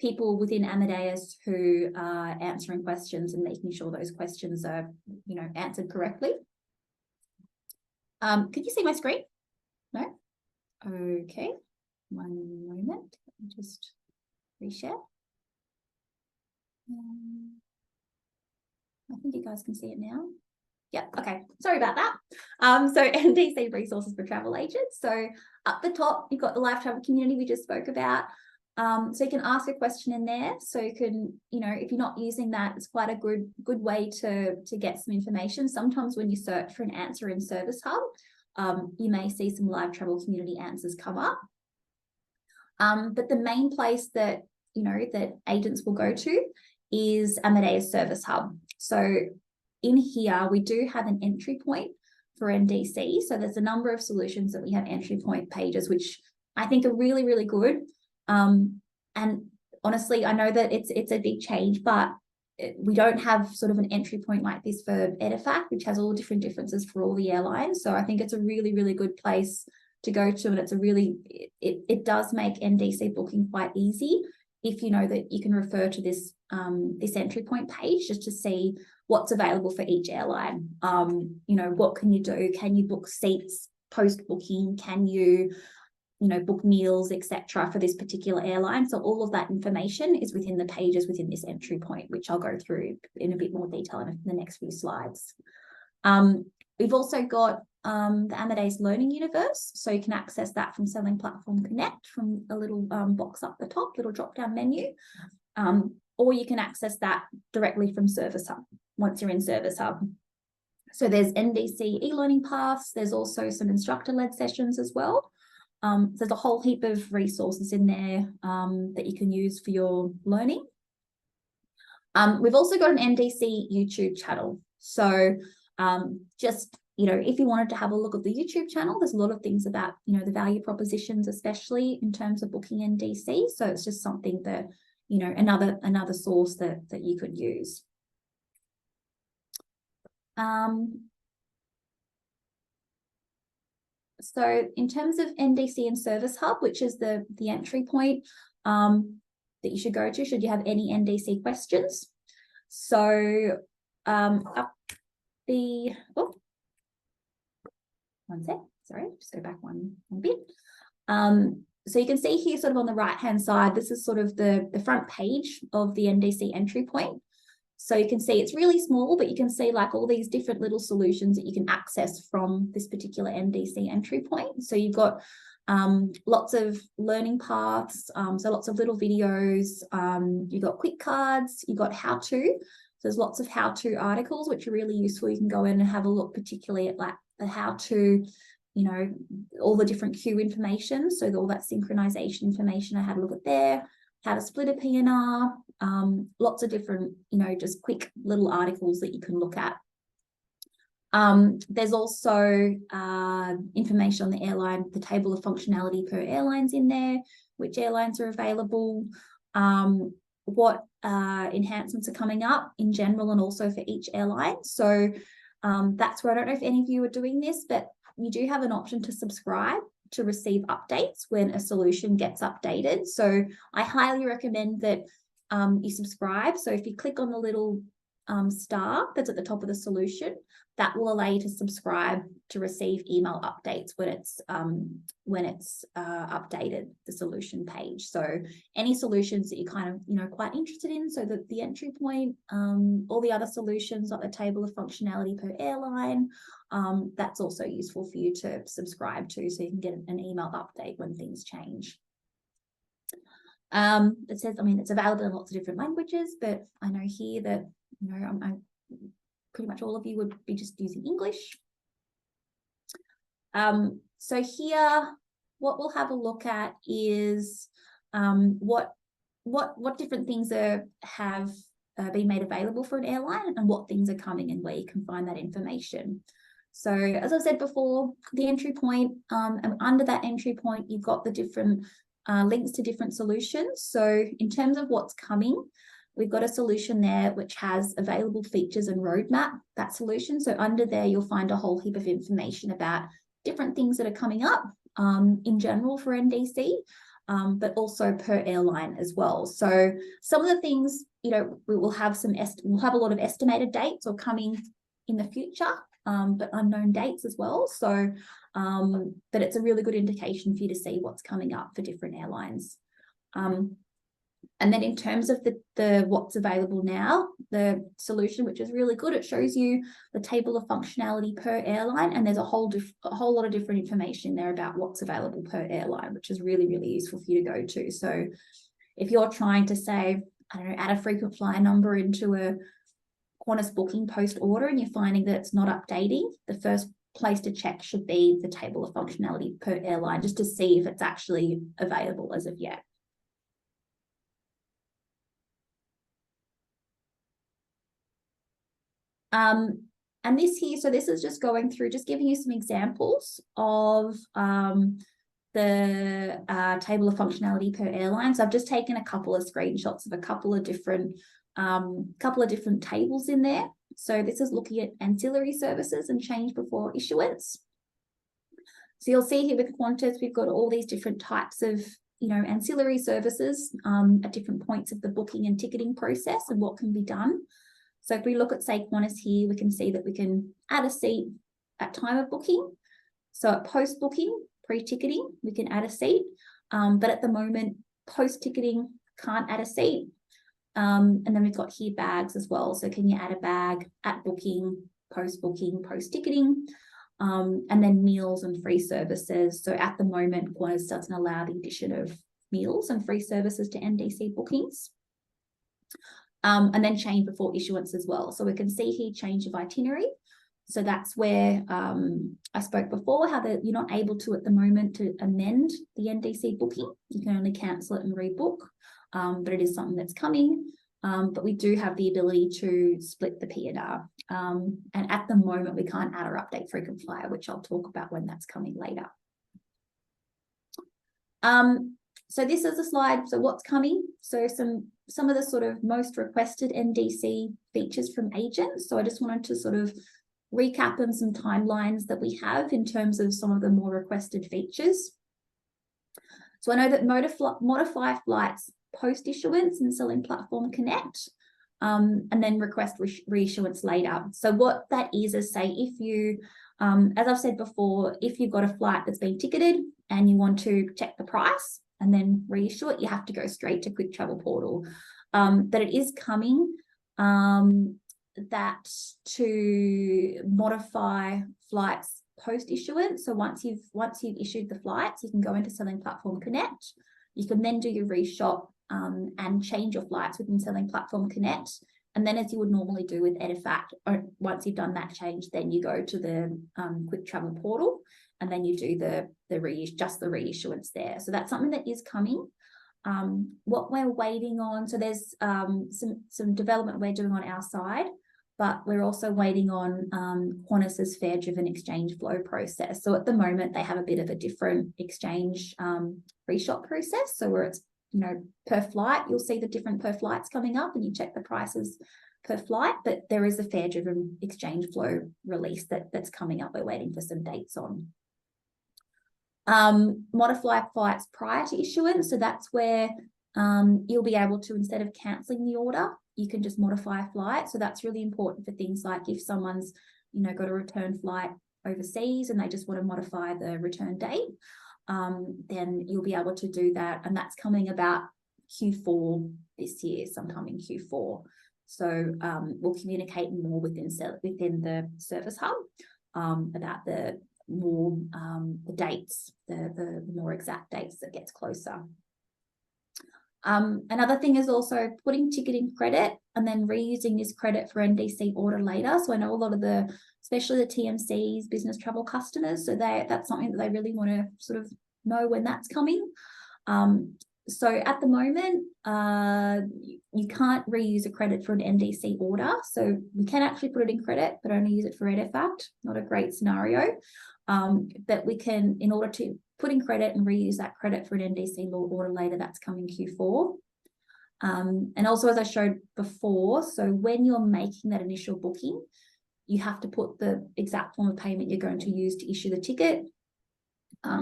people within Amadeus who are answering questions and making sure those questions are, answered correctly. Could you see my screen? No? Okay, one moment, let me just reshare. I think you guys can see it now. Yeah, okay, sorry about that. So NDC resources for travel agents. So up the top, you've got the live travel community we just spoke about. So you can ask a question in there. So you can, if you're not using that, it's quite a good way to get some information. Sometimes when you search for an answer in Service Hub, you may see some live travel community answers come up. But the main place that, that agents will go to is Amadeus Service Hub. So in here, we do have an entry point for NDC. So there's a number of solutions that we have entry point pages, which I think are really, really good. And honestly, I know that it's a big change, but we don't have sort of an entry point like this for EDIFACT, which has all different differences for all the airlines. So I think it's a really, really good place to go to. And it's a really, it does make NDC booking quite easy if you know that you can refer to this, this entry point page just to see what's available for each airline. What can you do? Can you book seats post-booking? Can you, book meals, etc. for this particular airline. So all of that information is within the pages within this entry point, which I'll go through in a bit more detail in the next few slides. We've also got the Amadeus Learning Universe. So you can access that from Selling Platform Connect from a little box up the top, little drop-down menu. Or you can access that directly from Service Hub once you're in Service Hub. So there's NDC e-learning paths. There's also some instructor-led sessions as well. There's a whole heap of resources in there that you can use for your learning. We've also got an NDC YouTube channel. So just, if you wanted to have a look at the YouTube channel, there's a lot of things about, the value propositions, especially in terms of booking NDC. So it's just something that, another source that you could use. So in terms of NDC and Service Hub, which is the entry point that you should go to should you have any NDC questions. So up the, one sec, sorry, just go back one bit. So you can see here sort of on the right-hand side, this is sort of the front page of the NDC entry point. So you can see it's really small, but you can see like all these different little solutions that you can access from this particular NDC entry point. So you've got lots of learning paths, so lots of little videos, you've got quick cards, you've got how-to. So there's lots of how-to articles, which are really useful. You can go in and have a look particularly at like the how-to, all the different queue information. So all that synchronization information, I had a look at there, how to split a PNR, lots of different, just quick little articles that you can look at. There's also information on the airline, the table of functionality per airlines in there, which airlines are available, what enhancements are coming up in general and also for each airline. So that's where I don't know if any of you are doing this, but you do have an option to subscribe to receive updates when a solution gets updated. So I highly recommend that you subscribe. So if you click on the little star that's at the top of the solution, that will allow you to subscribe to receive email updates when it's updated the solution page. So any solutions that you're kind of quite interested in, so that the entry point, all the other solutions like the table of functionality per airline, that's also useful for you to subscribe to, so you can get an email update when things change. It says, it's available in lots of different languages, but I know here that pretty much all of you would be just using English. So here, what we'll have a look at is what different things have been made available for an airline and what things are coming and where you can find that information. So as I said before, the entry point, and under that entry point, you've got the different links to different solutions. So in terms of what's coming, we've got a solution there which has available features and roadmap, that solution. So under there, you'll find a whole heap of information about different things that are coming up in general for NDC, but also per airline as well. So some of the things, we'll have a lot of estimated dates or coming in the future, but unknown dates as well. So, but it's a really good indication for you to see what's coming up for different airlines. And then in terms of the what's available now, the solution, which is really good, it shows you the table of functionality per airline, and there's a whole lot of different information there about what's available per airline, which is really, really useful for you to go to. So if you're trying to say, add a frequent flyer number into a Qantas booking post order and you're finding that it's not updating, the first place to check should be the table of functionality per airline, just to see if it's actually available as of yet. And this here, so this is just going through, just giving you some examples of the table of functionality per airline. So I've just taken a couple of screenshots of a couple of different tables in there. So this is looking at ancillary services and change before issuance. So you'll see here with Qantas, we've got all these different types of ancillary services at different points of the booking and ticketing process and what can be done. So if we look at, say, Qantas here, we can see that we can add a seat at time of booking. So at post-booking, pre-ticketing, we can add a seat, but at the moment, post-ticketing, can't add a seat. And then we've got here bags as well. So can you add a bag at booking, post-ticketing, and then meals and free services. So at the moment, Qantas doesn't allow the addition of meals and free services to NDC bookings. And then change before issuance as well. So we can see here change of itinerary. So that's where I spoke before, how that you're not able to at the moment to amend the NDC booking. You can only cancel it and rebook, but it is something that's coming. But we do have the ability to split the P&R. And at the moment, we can't add or update frequent flyer, which I'll talk about when that's coming later. So this is a slide. So what's coming? So some of the sort of most requested NDC features from agents. So I just wanted to sort of recap on some timelines that we have in terms of some of the more requested features. So I know that modify flights post-issuance and Selling Platform Connect, and then request reissuance later. So what that is say if you, as I've said before, if you've got a flight that's been ticketed and you want to check the price and then reissue it, you have to go straight to Qviktravel portal. But it is coming that to modify flights post-issuance. So once you've issued the flights, you can go into Selling Platform Connect. You can then do your reshop and change your flights within Selling Platform Connect. And then as you would normally do with Edifact, or once you've done that change, then you go to the Qviktravel portal and then you do the reissuance there. So that's something that is coming. What we're waiting on, so there's some development we're doing on our side, but we're also waiting on Qantas's fare-driven exchange flow process. So at the moment, they have a bit of a different exchange reshop process. So where it's, per flight, you'll see the different per flights coming up and you check the prices per flight, but there is a fare-driven exchange flow release that's coming up. We're waiting for some dates on. Modify flights prior to issuance. So that's where you'll be able to, instead of cancelling the order, you can just modify a flight. So that's really important for things like if someone's, got a return flight overseas and they just want to modify the return date, then you'll be able to do that. And that's coming about Q4 this year, sometime in Q4. So we'll communicate more within the service hub about the more the dates, the more exact dates that gets closer. Another thing is also putting ticketing credit and then reusing this credit for NDC order later. So I know a lot of especially the TMCs, business travel customers, so that's something that they really want to sort of know when that's coming. So at the moment, you can't reuse a credit for an NDC order. So we can actually put it in credit, but only use it for Edifact. Not a great scenario. But we can, in order to put in credit and reuse that credit for an NDC order later, that's coming Q4. And also, as I showed before, so when you're making that initial booking, you have to put the exact form of payment you're going to use to issue the ticket.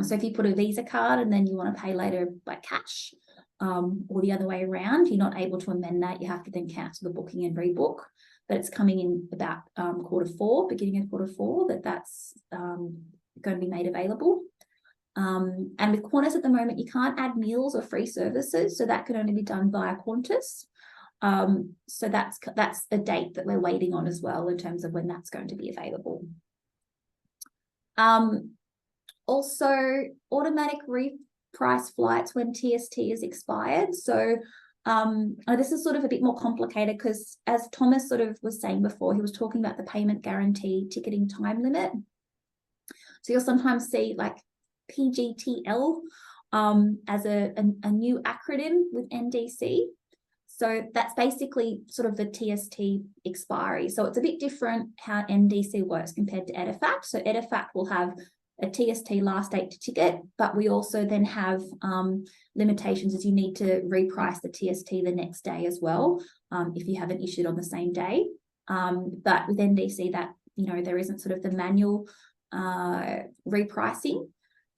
So if you put a Visa card and then you want to pay later by cash, or the other way around, you're not able to amend that. You have to then cancel the booking and rebook. But it's coming in about beginning of Q4, that's going to be made available. And with Qantas at the moment, you can't add meals or free services, so that can only be done via Qantas. So that's a date that we're waiting on as well in terms of when that's going to be available. Also, automatic reprice flights when TST is expired. So this is sort of a bit more complicated because, as Thomas sort of was saying before, he was talking about the payment guarantee ticketing time limit. So you'll sometimes see like PGTL as a new acronym with NDC. So that's basically sort of the TST expiry. So it's a bit different how NDC works compared to Edifact. So Edifact will have a TST last date to ticket, but we also then have limitations as you need to reprice the TST the next day as well, if you haven't issued on the same day. But with NDC, that there isn't sort of the manual repricing.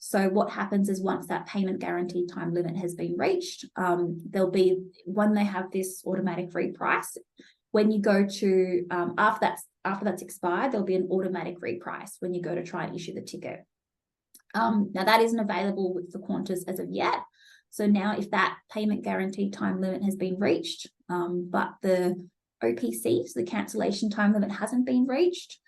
So what happens is once that payment guarantee time limit has been reached, there'll be, when they have this automatic reprice, when you go to after that's expired, there'll be an automatic reprice when you go to try and issue the ticket. Now that isn't available for Qantas as of yet. So now if that payment guaranteed time limit has been reached, but the OPC, so the cancellation time limit, hasn't been reached,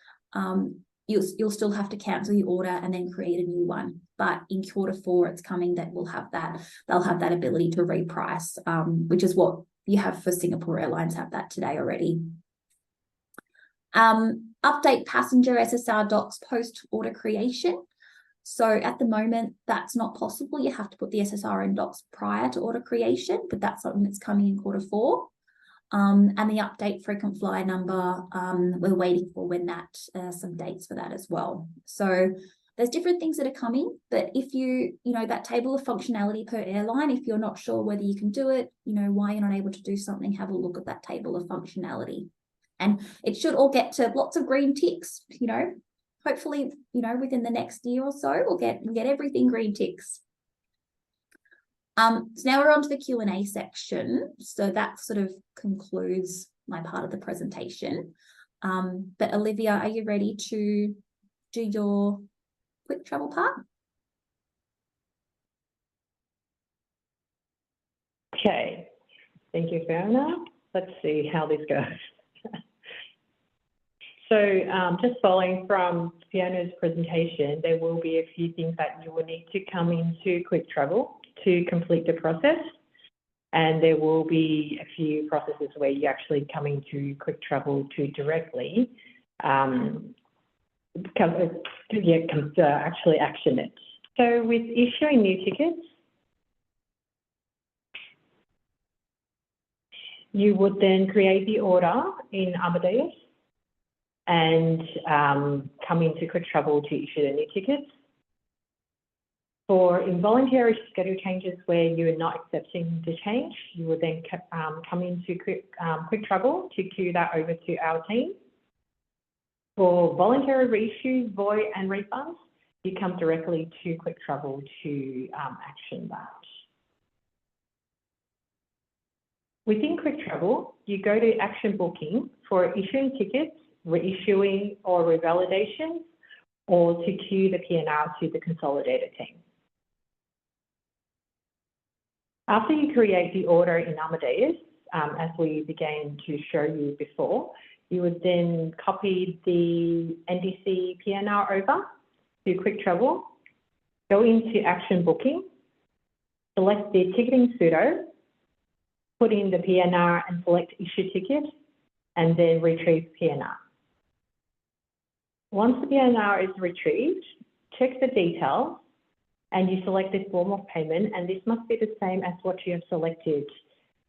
you'll still have to cancel your order and then create a new one. But in Q4, it's coming that they'll have that ability to reprice, which is what you have for Singapore Airlines, have that today already. Update passenger SSR docs post order creation. So at the moment, that's not possible. You have to put the SSR in docs prior to order creation, but that's something that's coming in Q4. And the update frequent flyer number, we're waiting for when that, some dates for that as well. So there's different things that are coming, but if that table of functionality per airline, if you're not sure whether you can do it, why you're not able to do something, have a look at that table of functionality. And it should all get to lots of green ticks, hopefully, within the next year or so, we'll get everything green ticks. So now we're on to the Q&A section. So that sort of concludes my part of the presentation. But Olivia, are you ready to do your Qwiktravel part? Okay, thank you, Fiona. Let's see how this goes. So just following from Fiona's presentation, there will be a few things that you will need to come into Qwiktravel to complete the process. And there will be a few processes where you actually come into Qwiktravel to directly actually action it. So with issuing new tickets, you would then create the order in Amadeus and come into Qwiktravel to issue the new tickets. For involuntary schedule changes where you are not accepting the change, you will then come into Qwiktravel to queue that over to our team. For voluntary reissues, void and refunds, you come directly to Qwiktravel to action that. Within Qwiktravel, you go to action booking for issuing tickets, reissuing or revalidation, or to queue the PNR to the consolidated team. After you create the order in Amadeus, as we began to show you before, you would then copy the NDC PNR over to Qwiktravel, go into action booking, select the ticketing pseudo, put in the PNR and select issue ticket, and then retrieve PNR. Once the PNR is retrieved, check the details and you select this form of payment, and this must be the same as what you have selected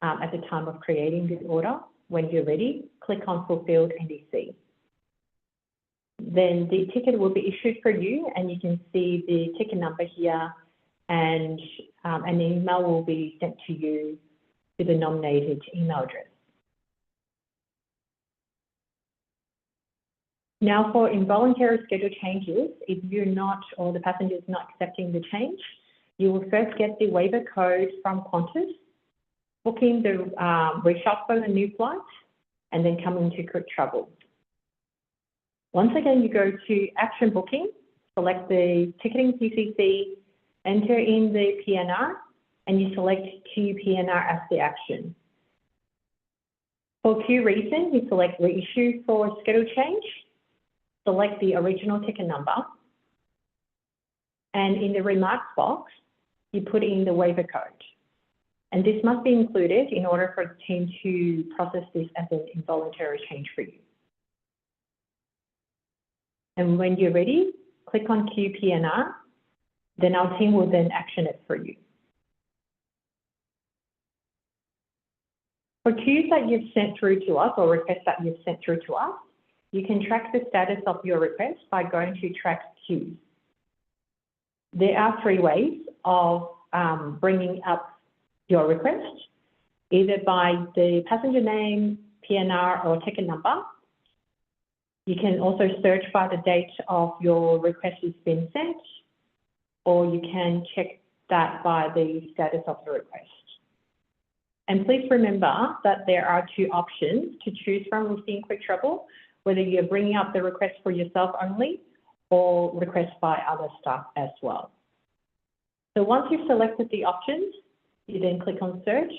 at the time of creating the order. When you're ready, click on Fulfilled NDC. Then the ticket will be issued for you, and you can see the ticket number here, and an email will be sent to you to the nominated email address. Now for involuntary schedule changes, if you're not, or the passenger is not accepting the change, you will first get the waiver code from Qantas, booking the reshuffle a new flight, and then come into Qwiktravel. Once again, you go to action booking, select the ticketing PCC, enter in the PNR, and you select queue PNR as the action. For queue reason, you select reissue for schedule change, select the original ticket number, and in the remarks box, you put in the waiver code. And this must be included in order for the team to process this as an involuntary change for you. And when you're ready, click on queue PNR, then our team will then action it for you. For queues that you've sent through to us, or requests that you've sent through to us, you can track the status of your request by going to Track Queues. There are 3 ways of bringing up your request, either by the passenger name, PNR, or ticket number. You can also search by the date of your request has been sent, or you can check that by the status of the request. And please remember that there are 2 options to choose from within Qwiktravel, whether you're bringing up the request for yourself only or requests by other staff as well. So once you've selected the options, you then click on search.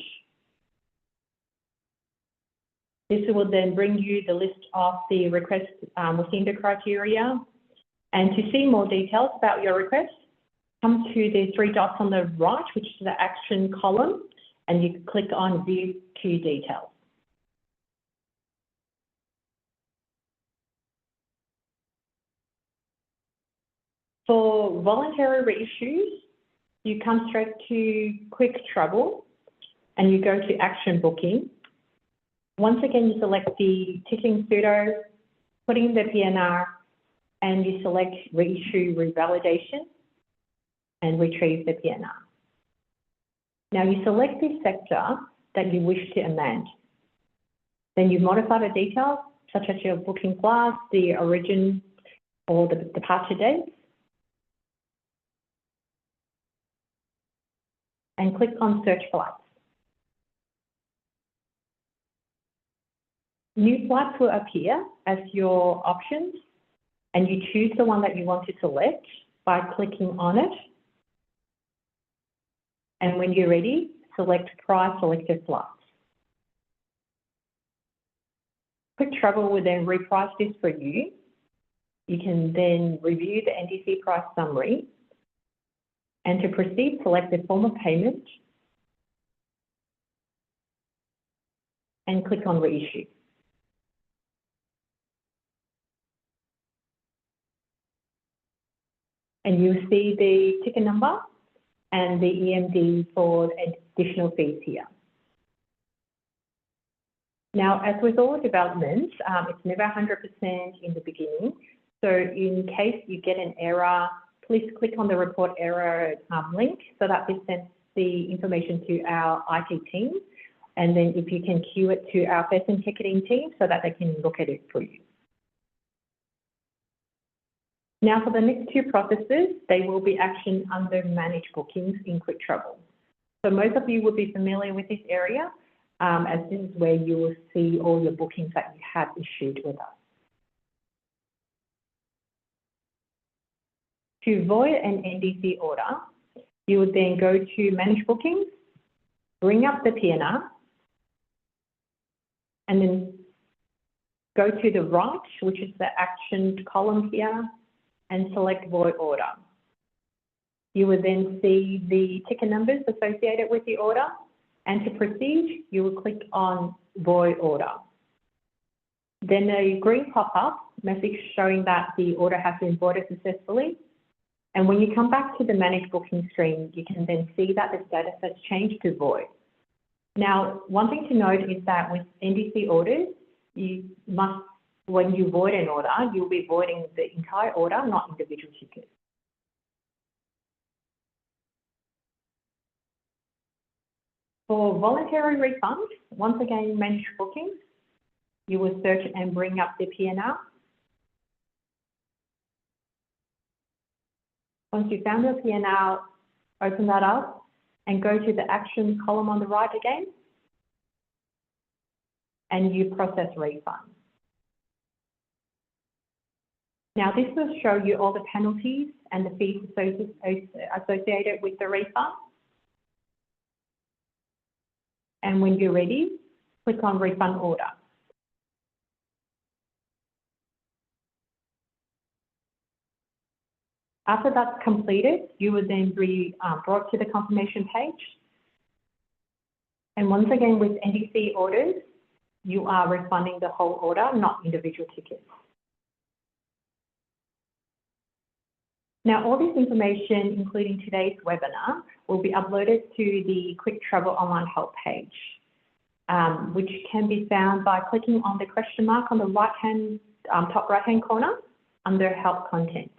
This will then bring you the list of the requests within the criteria. And to see more details about your request, come to the three dots on the right, which is the action column, and you click on view queue details. For voluntary reissues, you come straight to Qiktravel and you go to action booking. Once again, you select the ticking pseudo, put in the PNR, and you select reissue revalidation and retrieve the PNR. Now you select the sector that you wish to amend. Then you modify the details, such as your booking class, the origin or the departure dates, and click on search flights. New flights will appear as your options, and you choose the one that you want to select by clicking on it. And when you're ready, select price selected flights. Qiktravel will then reprice this for you. You can then review the NDC price summary, and to proceed, select the form of payment and click on reissue. And you'll see the ticket number and the EMD for additional fees here. Now, as with all developments, it's never 100% in the beginning. So in case you get an error, please click on the report error link so that this sends the information to our IT team. And then if you can queue it to our person ticketing team so that they can look at it for you. Now for the next two processes, they will be actioned under managed bookings in Qiktravel. So most of you will be familiar with this area, as this is where you will see all your bookings that you have issued with us. To void an NDC order, you would then go to manage bookings, bring up the PNR, and then go to the right, which is the action column here, and select void order. You will then see the ticket numbers associated with the order, and to proceed, you will click on void order. Then a green pop-up message showing that the order has been voided successfully. And when you come back to the manage booking screen, you can then see that the status has changed to void. Now, one thing to note is that with NDC orders, you must, when you void an order, you'll be voiding the entire order, not individual tickets. For voluntary refunds, once again, manage bookings, you will search and bring up the PNR. Once you've found the PNR, open that up and go to the action column on the right again, and you process refund. Now this will show you all the penalties and the fees associated with the refund. And when you're ready, click on refund order. After that's completed, you will then be brought to the confirmation page. And once again, with NDC orders, you are refunding the whole order, not individual tickets. Now, all this information, including today's webinar, will be uploaded to the Qiktravel online help page, which can be found by clicking on the question mark on the right-hand, top right-hand corner under help content.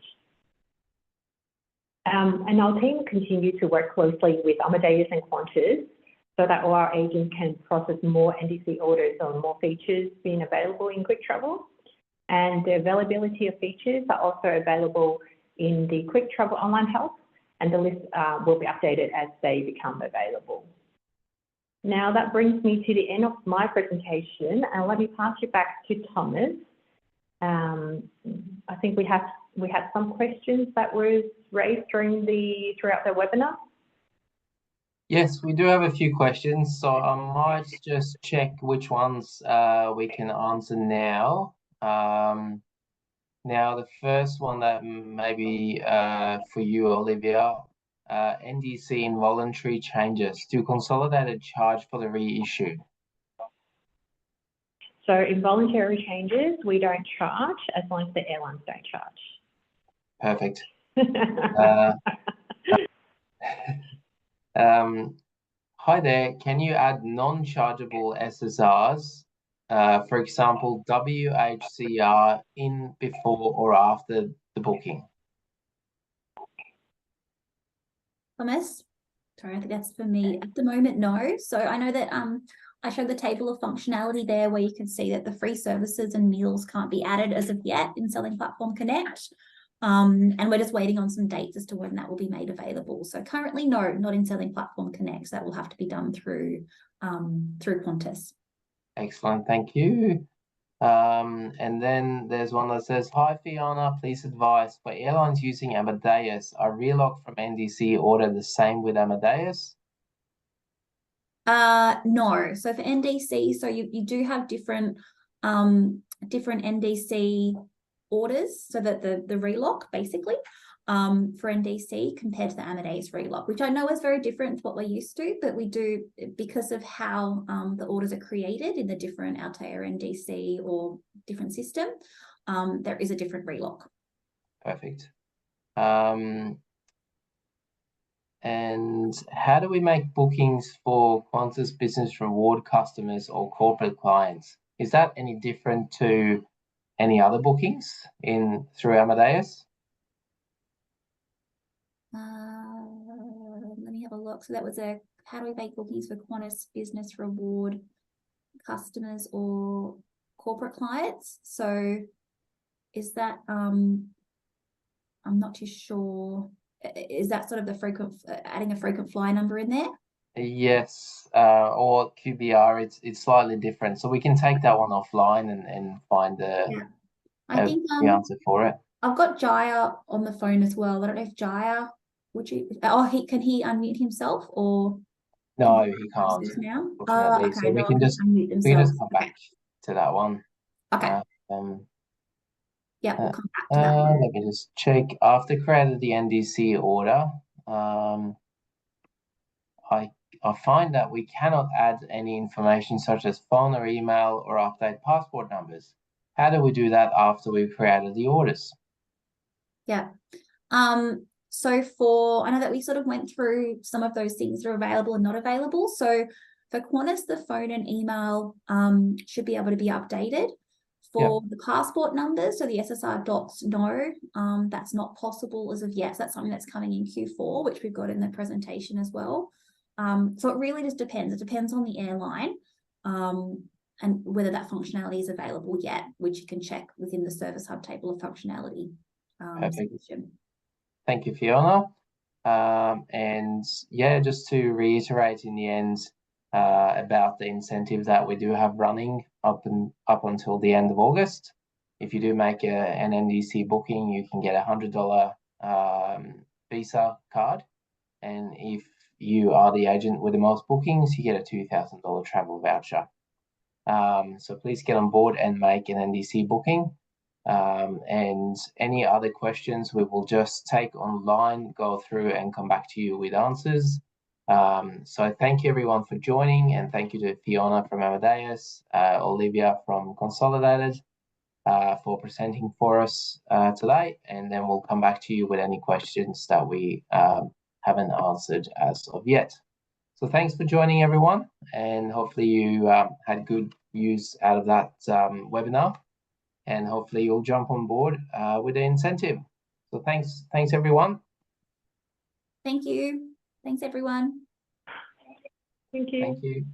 And our team will continue to work closely with Amadeus and Qantas so that all our agents can process more NDC orders on more features being available in Qiktravel. And the availability of features are also available in the Qiktravel online help, and the list will be updated as they become available. Now that brings me to the end of my presentation, and let me pass you back to Thomas. I think we had some questions that was raised throughout the webinar. Yes, we do have a few questions, so I might just check which ones we can answer now. Now, the first one that maybe for you, Olivia, NDC involuntary changes. Do Consolidated charge for the reissue? So involuntary changes, we don't charge as long as the airlines don't charge. Perfect. Hi there, can you add non-chargeable SSRs, for example, WHCR in before or after the booking? Thomas? Sorry, I think that's for me. At the moment, no. So I know that I showed the table of functionality there where you can see that the free services and meals can't be added as of yet in Selling Platform Connect. And we're just waiting on some dates as to when that will be made available. So currently, no, not in Selling Platform Connect. That will have to be done through Qantas. Excellent, thank you. And then there's one that says, hi Fiona, please advise for airlines using Amadeus, are relock from NDC order the same with Amadeus? No. So for NDC, so you do have different NDC orders, so that the relock basically for NDC compared to the Amadeus relock, which I know is very different to what we're used to, but we do, because of how the orders are created in the different Altair NDC or different system, there is a different relock. Perfect. And how do we make bookings for Qantas Business Reward customers or corporate clients? Is that any different to any other bookings through Amadeus? Let me have a look. So that was how do we make bookings for Qantas Business Reward customers or corporate clients? So is that I'm not too sure. Is that sort of the adding a frequent flyer number in there? Yes, or QBR, it's slightly different. So we can take that one offline and find the answer for it. I've got Jaya on the phone as well. I don't know if Jaya, can he unmute himself or? No, he can't. Now? Okay, so we can just come back to that one. Okay. Yeah, we'll come back to that one. Let me just check. After created the NDC order, I find that we cannot add any information such as phone or email or update passport numbers. How do we do that after we've created the orders? Yeah. So I know that we sort of went through some of those things that are available and not available. So for Qantas, the phone and email should be able to be updated. For the passport numbers, so the SSR docs, no, that's not possible as of yet. So that's something that's coming in Q4, which we've got in the presentation as well. So it really just depends. It depends on the airline and whether that functionality is available yet, which you can check within the Service Hub table of functionality. Section. Thank you, Fiona. And yeah, just to reiterate in the end about the incentive that we do have running up until the end of August. If you do make an NDC booking, you can get a $100 Visa card, and if you are the agent with the most bookings, you get a $2,000 travel voucher. So please get on board and make an NDC booking. And any other questions, we will just take online, go through and come back to you with answers. So thank you everyone for joining, and thank you to Fiona from Amadeus, Olivia from Consolidated for presenting for us today, and then we'll come back to you with any questions that we haven't answered as of yet. So thanks for joining everyone, and hopefully you had good use out of that webinar, and hopefully you'll jump on board with the incentive. So thanks everyone. Thank you. Thanks everyone. Thank you. Thank you.